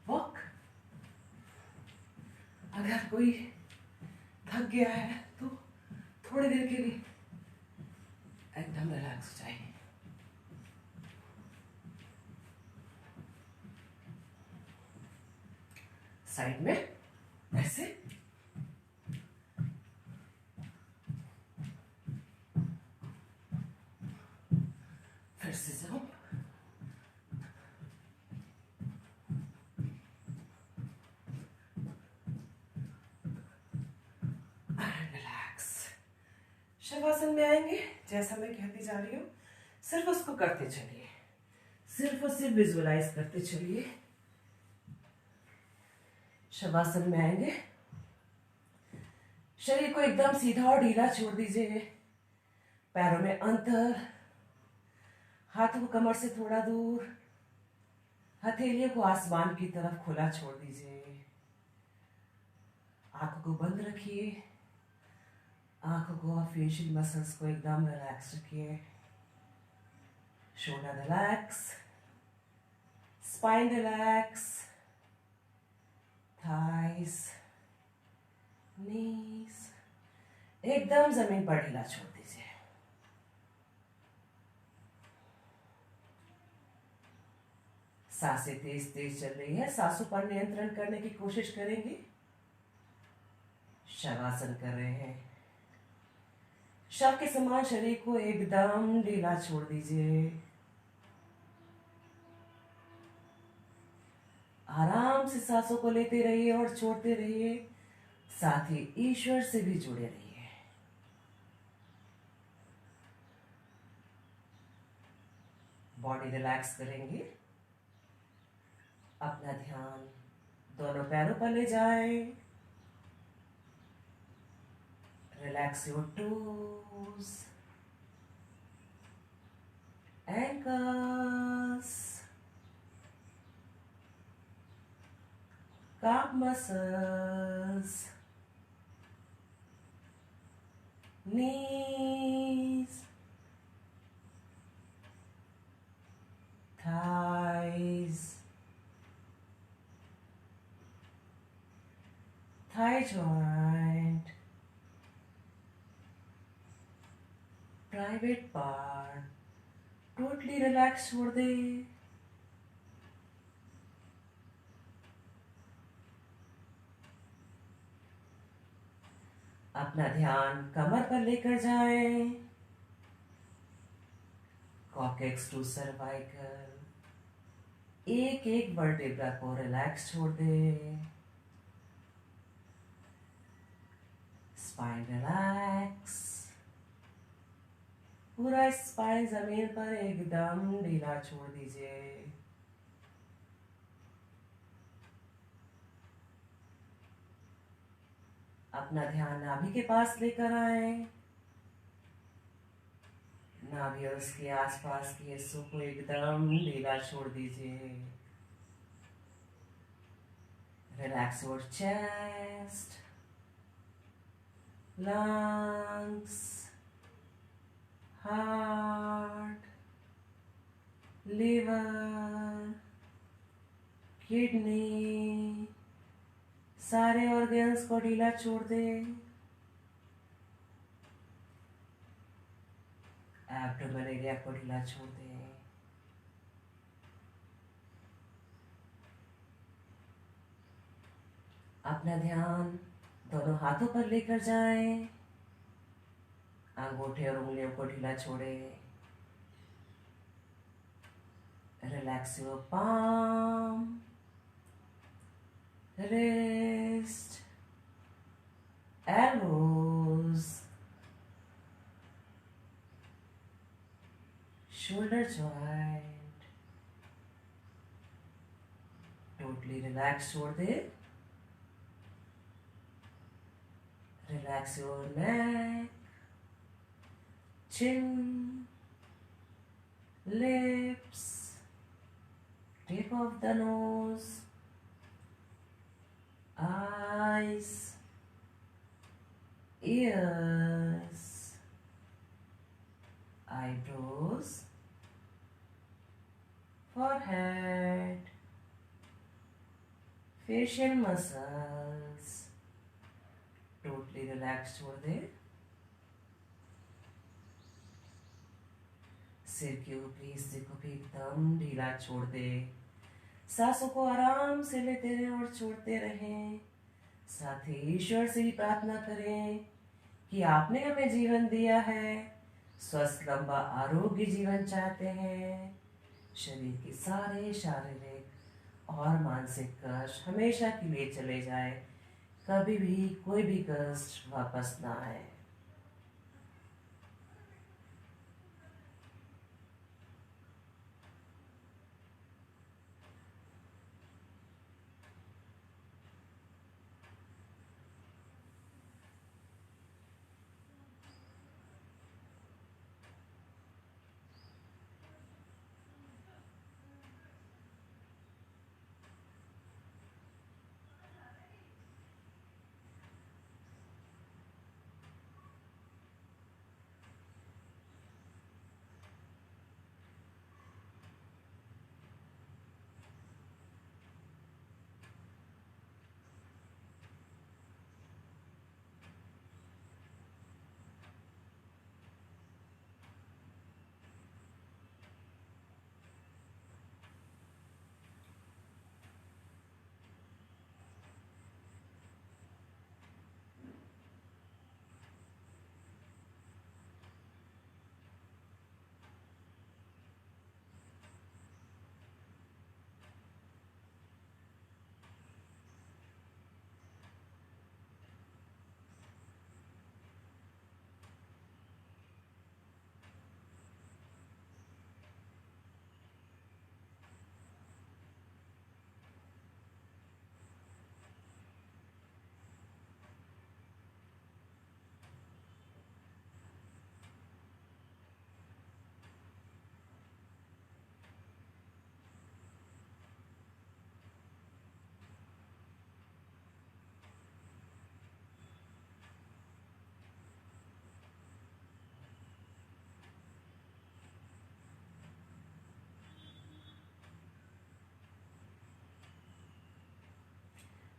Walk. अगर कोई थक गया है तो थोड़ी देर के लिए एकदम रिलैक्स हो जाइए। साइड में ऐसे, फिर से जंप, रिलैक्स। शवासन में आएंगे, जैसा मैं कहती जा रही हूँ सिर्फ उसको करते चलिए, सिर्फ और सिर्फ विजुअलाइज करते चलिए। शवासन में आएंगे, शरीर को एकदम सीधा और ढीला छोड़ दीजिए। पैरों में अंतर, हाथों को कमर से थोड़ा दूर, हथेलियों को आसमान की तरफ खुला छोड़ दीजिए। आंखों को बंद रखिए, आंखों को और फेशियल मसल्स को एकदम रिलैक्स रखिए। Shoulder relax, spine relax, thighs, knees एकदम जमीन पर ढीला छोड़ दीजिए। सांसें तेज तेज चल रही है, सांसों पर नियंत्रण करने की कोशिश करेंगे। शवासन कर रहे हैं, शव के समान शरीर को एकदम ढीला छोड़ दीजिए। आराम से सांसों को लेते रहिए और छोड़ते रहिए, साथ ही ईश्वर से भी जुड़े रहिए। बॉडी रिलैक्स करेंगे, अपना ध्यान दोनों पैरों पर ले जाएं। Relax your toes, ankles, calf muscles, knees, thighs, thigh joint, private part totally relax छोड़ दे। अपना ध्यान कमर पर लेकर जाएं। Coccyx to cervical. एक एक वर्टेब्रा को रिलैक्स छोड़ दें। Spine relax. पूरा स्पाइन जमीन पर एकदम ढीला छोड़ दीजिए। अपना ध्यान नाभि के पास लेकर आए। नाभि और उसके आसपास के हिस्सों को एकदम ढीला छोड़ दीजिए। Relax your chest, lungs, heart, liver, kidney, सारे ऑर्गन्स को ढीला छोड़ दे। एब्डोमेन एरिया को ढीला छोड़ दे। अपना ध्यान दोनों हाथों पर लेकर जाएं। अंगूठे और उंगलियों को ढीला छोड़े। Relax your palm, wrist, elbows, shoulder joint. Totally relax छोड़ दे। Relax your neck, chin, lips, tip of the nose, eyes, ears, eyebrows, forehead, facial muscles. Totally relax छोड़ दे। सिर के ऊपरी हिस्से को भी एकदम ढीला छोड़ दे। सांसों को आराम से लेते रहें और छोड़ते रहें। साथ ही ईश्वर से भी प्रार्थना करें कि आपने हमें जीवन दिया है, स्वस्थ लंबा आरोग्य जीवन चाहते हैं। शरीर के सारे शारीरिक और मानसिक कष्ट हमेशा के लिए चले जाए। कभी भी कोई भी कष्ट वापस ना आए।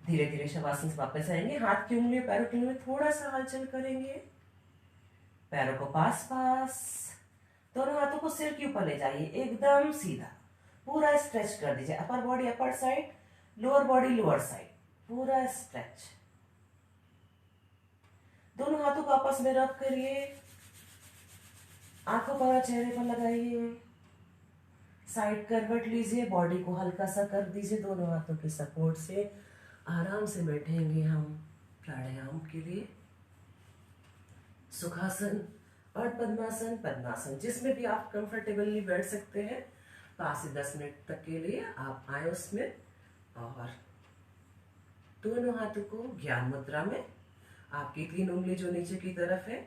धीरे धीरे शवासन से वापस आएंगे। हाथ की उंगलियों पैरों की उंगलियों थोड़ा सा हलचल करेंगे। पैरों को पास पास, दोनों हाथों को सिर के ऊपर ले जाइए, एकदम सीधा। पूरा स्ट्रेच कर दीजिए। Upper body upper side, lower body lower side, पूरा स्ट्रेच। दोनों हाथों को आपस में रब करिए, आंखों पर चेहरे पर लगाइए, साइड करवट लीजिए, बॉडी को हल्का सा कर दीजिए दोनों हाथों के सपोर्ट से। आराम से बैठेंगे हम प्राणायाम के लिए। सुखासन और पद्मासन, पद्मासन जिसमें भी आप कंफर्टेबली बैठ सकते हैं। 5 से 10 मिनट तक के लिए आप आए उसमें, और दोनों हाथों को ज्ञान मुद्रा में, आपकी 3 उंगली जो नीचे की तरफ है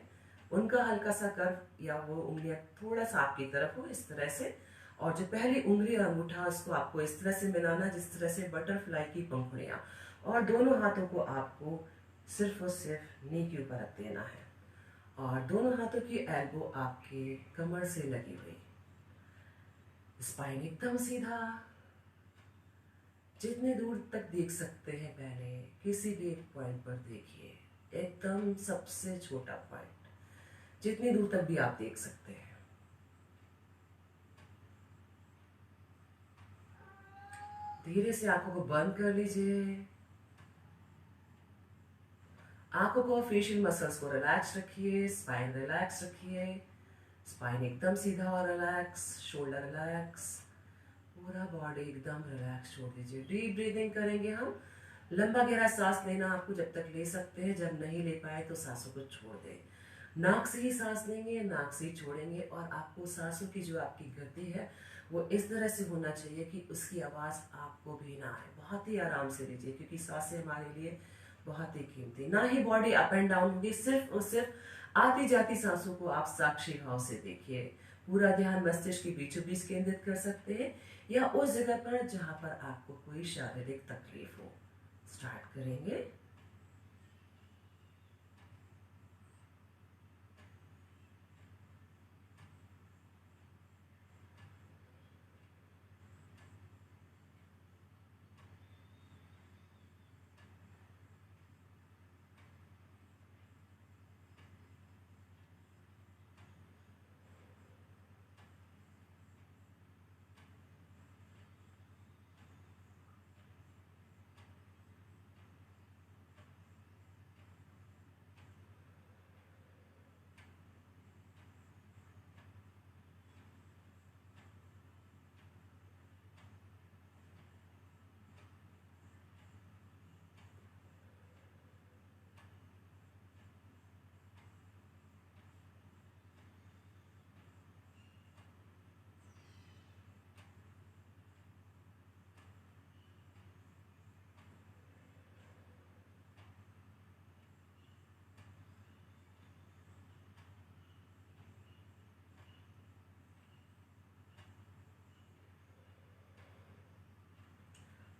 उनका हल्का सा कर्व या वो उंगलियां थोड़ा सा आपकी तरफ हो, इस तरह से। और जो पहली उंगली और अंगूठा उसको आपको इस तरह से मिलाना जिस तरह से बटरफ्लाई की पंखुड़ियां, और दोनों हाथों को आपको सिर्फ और सिर्फ नी के ऊपर रख देना है, और दोनों हाथों की एल्बो आपके कमर से लगी हुई, स्पाइन एकदम सीधा, जितने दूर तक देख सकते हैं पहले किसी भी एक पॉइंट पर देखिए, एकदम सबसे छोटा पॉइंट, जितनी दूर तक भी आप देख सकते हैं। धीरे से आंखों को बंद कर लीजिए। आंखों को, फेशियल मसल्स को रिलैक्स रखिए, स्पाइन रिलैक्स रखिए, स्पाइन एकदम सीधा और रिलैक्स, शोल्डर रिलैक्स, पूरा बॉडी एकदम रिलैक्स छोड़ दीजिए। डीप ब्रीदिंग करेंगे हम। लंबा गहरा सांस लेना आपको जब तक ले सकते हैं, जब नहीं ले पाए तो सांसों को छोड़ दें। नाक से ही सांस लेंगे, नाक से ही छोड़ेंगे, और आपको सांसों की जो आपकी गति है वो इस तरह से होना चाहिए कि उसकी आवाज़ आपको भी ना आए। बहुत ही आराम से लीजिए, क्योंकि सांसें हमारे लिए बहुत ही कीमती। ना ही बॉडी अप एंड डाउन होगी, सिर्फ और सिर्फ आती जाती सांसों को आप साक्षी भाव से देखिए। पूरा ध्यान मस्तिष्क के बीचों बीच केंद्रित कर सकते हैं, या उस जगह पर जहां पर आपको कोई शारीरिक तकलीफ हो। स्टार्ट करेंगे।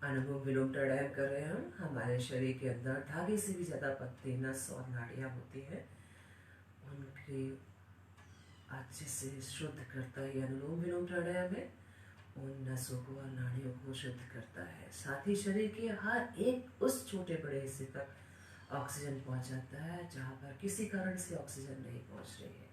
अनुलोम विलोम प्राणायाम कर रहे हैं हम। हमारे शरीर के अंदर धागे से भी ज्यादा पत्ते, नस और नाड़ियां होती हैं, उनके अच्छे से शुद्ध करता है ये अनुलोम विलोम प्राणायाम है। उन नसों को और नाड़ियों को शुद्ध करता है, साथ ही शरीर के हर एक उस छोटे बड़े हिस्से तक ऑक्सीजन पहुंच जाता है जहां पर किसी कारण से ऑक्सीजन नहीं पहुंच रही है।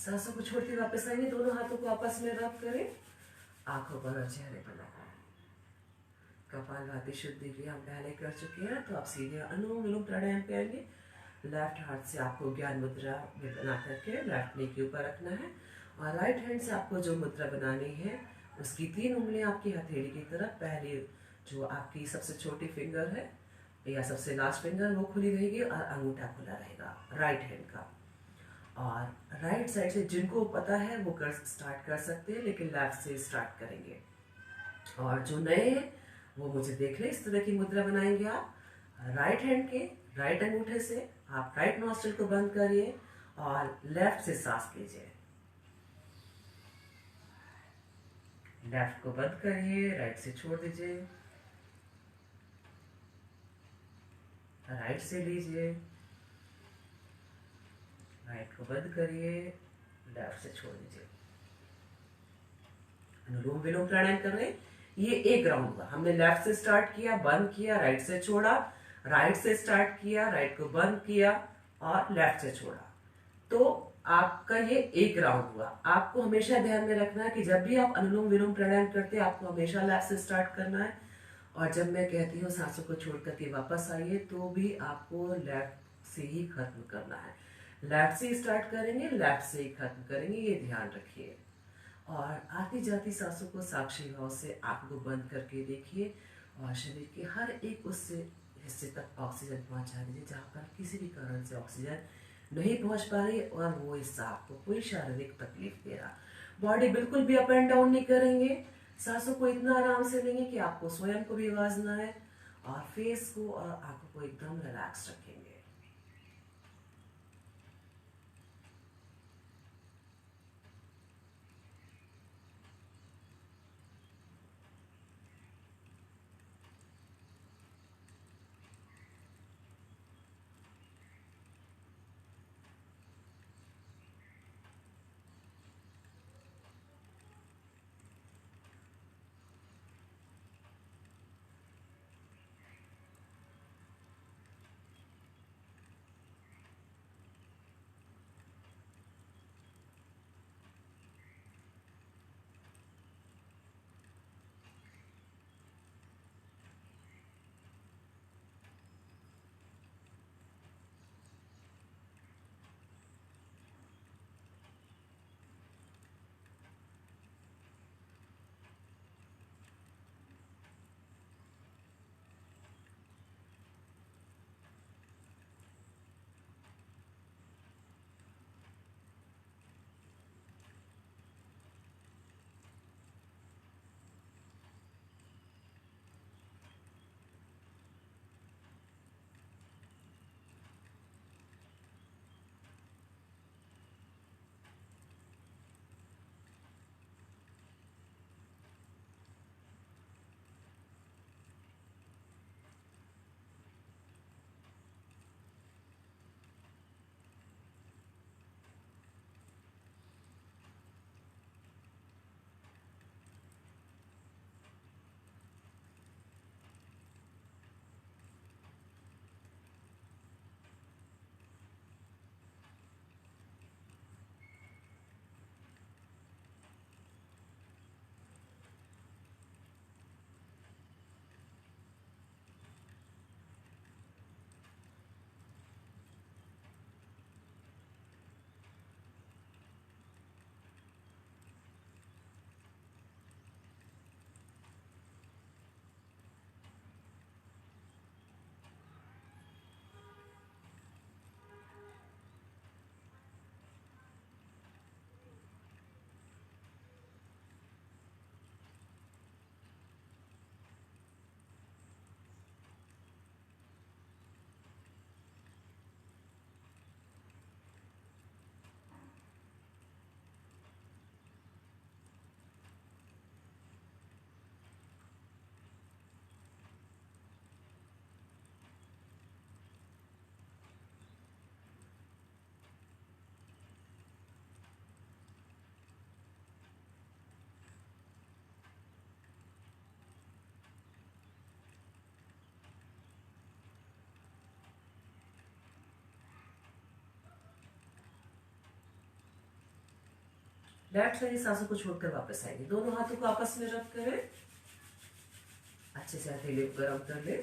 सांसों को छोड़ते वापस आएंगे, दोनों हाथों को आपस में रब करें, आंखों पर और चेहरे पर लगाएं। कपालभाति शुद्धि की हम पहले कर चुके हैं, तो आप सीधे अनुलोम विलोम प्राणायाम करेंगे। लेफ्ट हाथ से आपको ज्ञान मुद्रा में बना करके लेफ्ट नी के ऊपर रखना है, और राइट हैंड से आपको जो मुद्रा बनानी है उसकी 3 उंगलियां आपकी हथेली की तरफ, पहले जो आपकी सबसे छोटी फिंगर है या सबसे लास्ट फिंगर वो खुली रहेगी और अंगूठा खुला रहेगा राइट हैंड का। और राइट साइड से जिनको पता है वो कर स्टार्ट कर सकते हैं, लेकिन लेफ्ट से स्टार्ट करेंगे। और जो नए हैं वो मुझे देख ले, इस तरह की मुद्रा बनाएंगे आप। राइट हैंड के राइट अंगूठे से आप राइट नॉस्ट्रिल को बंद करिए और लेफ्ट से सांस लीजिए। लेफ्ट को बंद करिए, राइट से छोड़ दीजिए, राइट से लीजिए, राइट को बंद करिए, लेफ्ट से छोड़ दीजिए। अनुलोम विलोम प्राणायाम कर रहे हैं। ये एक राउंड हुआ, हमने लेफ्ट से स्टार्ट किया, बंद किया, राइट से छोड़ा, राइट से स्टार्ट किया, राइट को बंद किया और लेफ्ट से छोड़ा। तो आपका ये एक राउंड हुआ। आपको हमेशा ध्यान में रखना है कि जब भी आप अनुलोम विलोम प्राणायाम करते हैं आपको हमेशा लेफ्ट से स्टार्ट करना है, और जब मैं कहती हूँ सांसों को छोड़ करके वापस आइए तो भी आपको लेफ्ट से ही खत्म करना है। लेफ्ट से ही स्टार्ट करेंगे, लेफ्ट से ही खत्म करेंगे, ये ध्यान रखिए। और आती जाती सांसों को साक्षी भाव से आंख को बंद करके देखिए और शरीर के हर एक उससे हिस्से तक ऑक्सीजन पहुंचा दीजिए जहाँ पर किसी भी कारण से ऑक्सीजन नहीं पहुंच पा रही और वो हिस्सा आपको कोई शारीरिक तकलीफ दे रहा। बॉडी बिल्कुल भी अप एंड डाउन नहीं करेंगे, सांसों को इतना आराम से लेंगे कि आपको स्वयं को भी आवाज ना आए, और फेस को और आंखों को एकदम रिलैक्स रखेंगे। लेफ्ट लेंगे, सांसों को छोड़कर वापस आएंगे। दोनों हाथों को आपस में रब करें, अच्छे से हथेली को गर्म कर ले,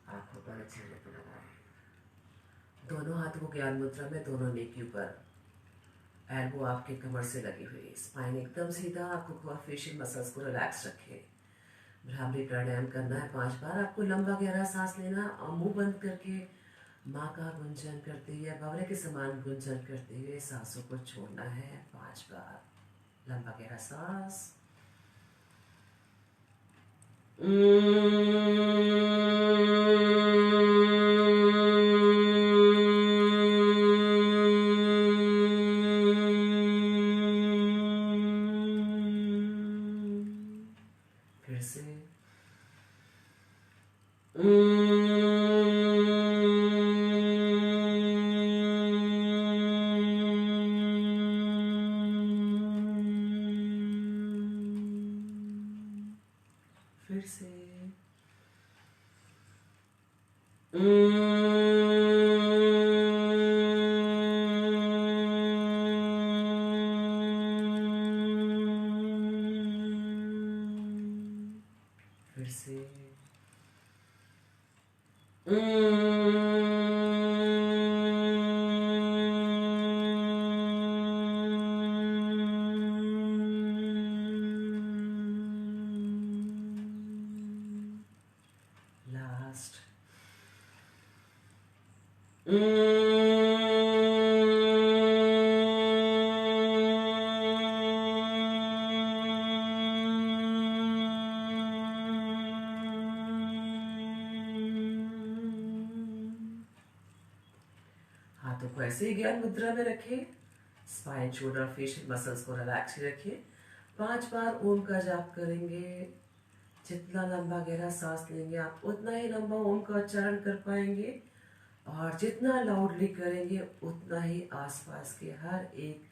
आंखों पर चेहरे पर लगाएं। दोनों हाथों को ज्ञान मुद्रा में, दोनों नेक के ऊपर, एल्बो आपके कमर से लगी हुई, स्पाइन एकदम सीधा, आंखों को फेशियल मसल्स को रिलैक्स रखें। भ्रामरी प्राणायाम करना है 5 बार। आपको लंबा गहरा सांस लेना और मुंह बंद करके माँ का गुंजन करते हुए, भंवरे के समान गुंजन करते हुए सांसों को छोड़ना है 5 बार। लंबा गहरा सांस। फिर से फिर से फिर से लास्ट। हाथों को ऐसे ही ज्ञान मुद्रा में रखें, स्पाइन, शोल्डर, फेशियल मसल्स को रिलैक्स रखें। 5 बार ओम का जाप करेंगे। जितना लंबा गहरा सांस लेंगे आप उतना ही लंबा ओम का उच्चारण कर पाएंगे, और जितना लाउडली करेंगे उतना ही आसपास के हर एक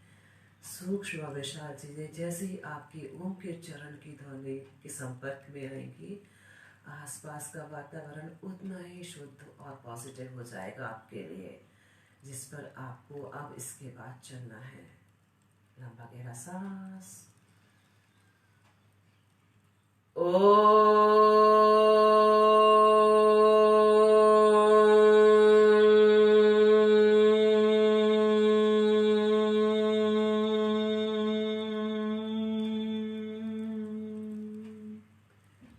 सूक्ष्म विशाल चीजें जैसे ही आपकी ओम के उच्चारण की ध्वनि के संपर्क में आएंगी, आसपास का वातावरण उतना ही शुद्ध और पॉजिटिव हो जाएगा आपके लिए, जिस पर आपको अब इसके बाद चलना है। लंबा गहरा सांस।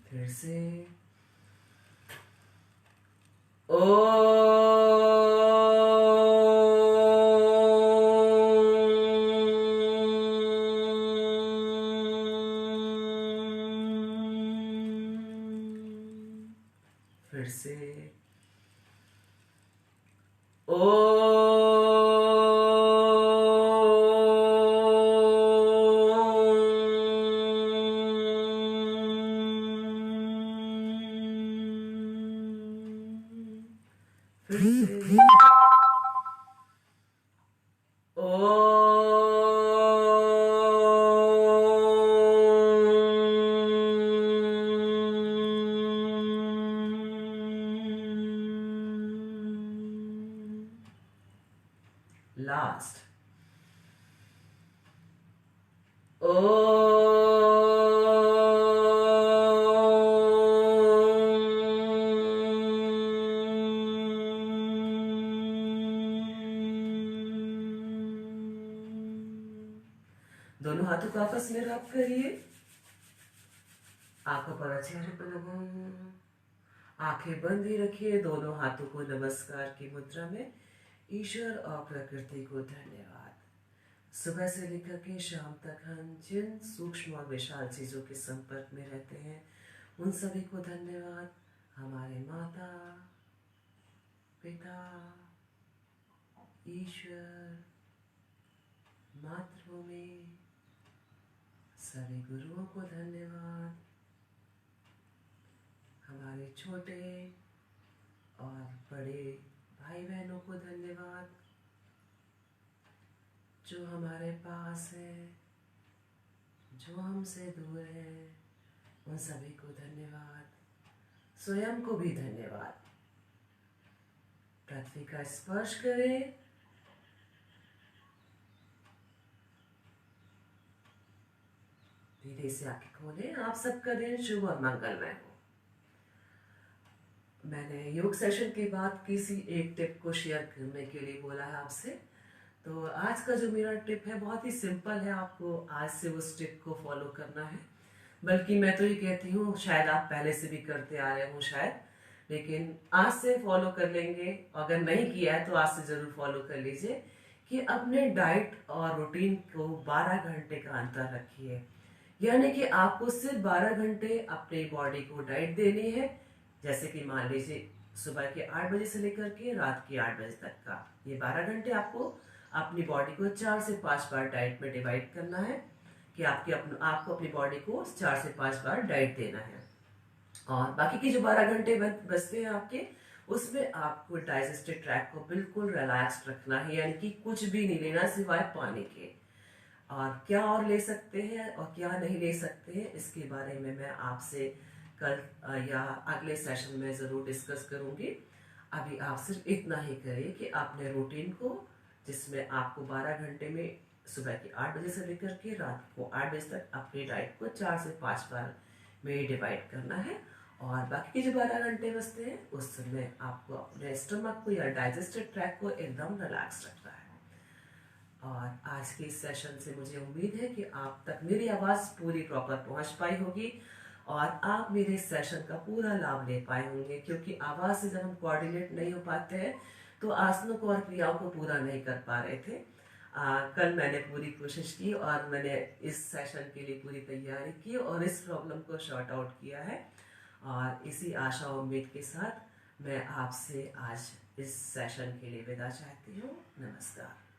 फिर से फिर से फिर से लास्ट। दोनों हाथों को आपस में रब करिए, आंखों पर चेहरे पर लगाओ, आंखें बंद ही रखिए। दोनों हाथों को नमस्कार की मुद्रा में, ईश्वर और प्रकृति को धन्यवाद। सुबह से लेकर के शाम तक हम जिन सूक्ष्म और विशाल चीजों के संपर्क में रहते हैं उन सभी को धन्यवाद। हमारे माता पिता, ईश्वर, मातृभूमि, सभी गुरुओं को धन्यवाद। हमारे छोटे और बड़े भाई बहनों को धन्यवाद, जो हमारे पास है, जो हमसे दूर है, उन सभी को धन्यवाद। स्वयं को भी धन्यवाद। पृथ्वी का स्पर्श करें, धीरे से आंखें खोलें। आप सबका दिन शुभ और मंगलमय हो। मैंने योग सेशन के बाद किसी एक टिप को शेयर करने के लिए बोला है आपसे। तो आज का जो मेरा टिप है बहुत ही सिंपल है, आपको आज से उस टिप को फॉलो करना है। बल्कि मैं तो ये कहती हूँ शायद आप पहले से भी करते आ रहे हो शायद, लेकिन आज से फॉलो कर लेंगे। अगर नहीं किया है तो आज से ज़रूर फॉलो कर लीजिए कि अपने डाइट और रूटीन को 12 घंटे का अंतर रखिए। यानी कि आपको सिर्फ 12 घंटे अपनी बॉडी को डाइट देनी है। जैसे कि मान लीजिए सुबह के 8 बजे से लेकर के रात के 8 बजे तक का ये 12 घंटे आपको अपनी बॉडी को 4 से 5 बार डाइट में डिवाइड करना है कि आपको अपनी बॉडी को 4 से 5 बार डाइट देना है। और बाकी के जो 12 घंटे बचते हैं आपके, उसमें आपको डाइजेस्टिव ट्रैक को बिल्कुल रिलैक्स रखना है, यानी कि कुछ भी नहीं लेना सिवाय पानी के। और क्या और ले सकते हैं और क्या नहीं ले सकते हैं इसके बारे में मैं आपसे कल या अगले सेशन में ज़रूर डिस्कस करूंगी। अभी आप सिर्फ इतना ही करिए कि अपने रूटीन को, जिसमें आपको 12 घंटे में सुबह के 8 बजे से लेकर के रात को 8 बजे तक अपनी डाइट को 4 से 5 बार में डिवाइड करना है। और बाकी के जो 12 घंटे बचते हैं उस समय आपको अपने स्टमक को या डाइजेस्टिव ट्रैक को एकदम रिलैक्स रखना है। और आज के इस सेशन से मुझे उम्मीद है कि आप तक मेरी आवाज़ पूरी प्रॉपर पहुंच पाई होगी और आप मेरे सेशन का पूरा लाभ ले पाए होंगे, क्योंकि आवाज़ से जब हम कोऑर्डिनेट नहीं हो पाते हैं तो आसनों को और क्रियाओं को पूरा नहीं कर पा रहे थे। कल मैंने पूरी कोशिश की और मैंने इस सेशन के लिए पूरी तैयारी की और इस प्रॉब्लम को शॉर्ट आउट किया है। और इसी आशा और उम्मीद के साथ मैं आपसे आज इस सेशन के लिए विदा चाहती हूँ। नमस्कार।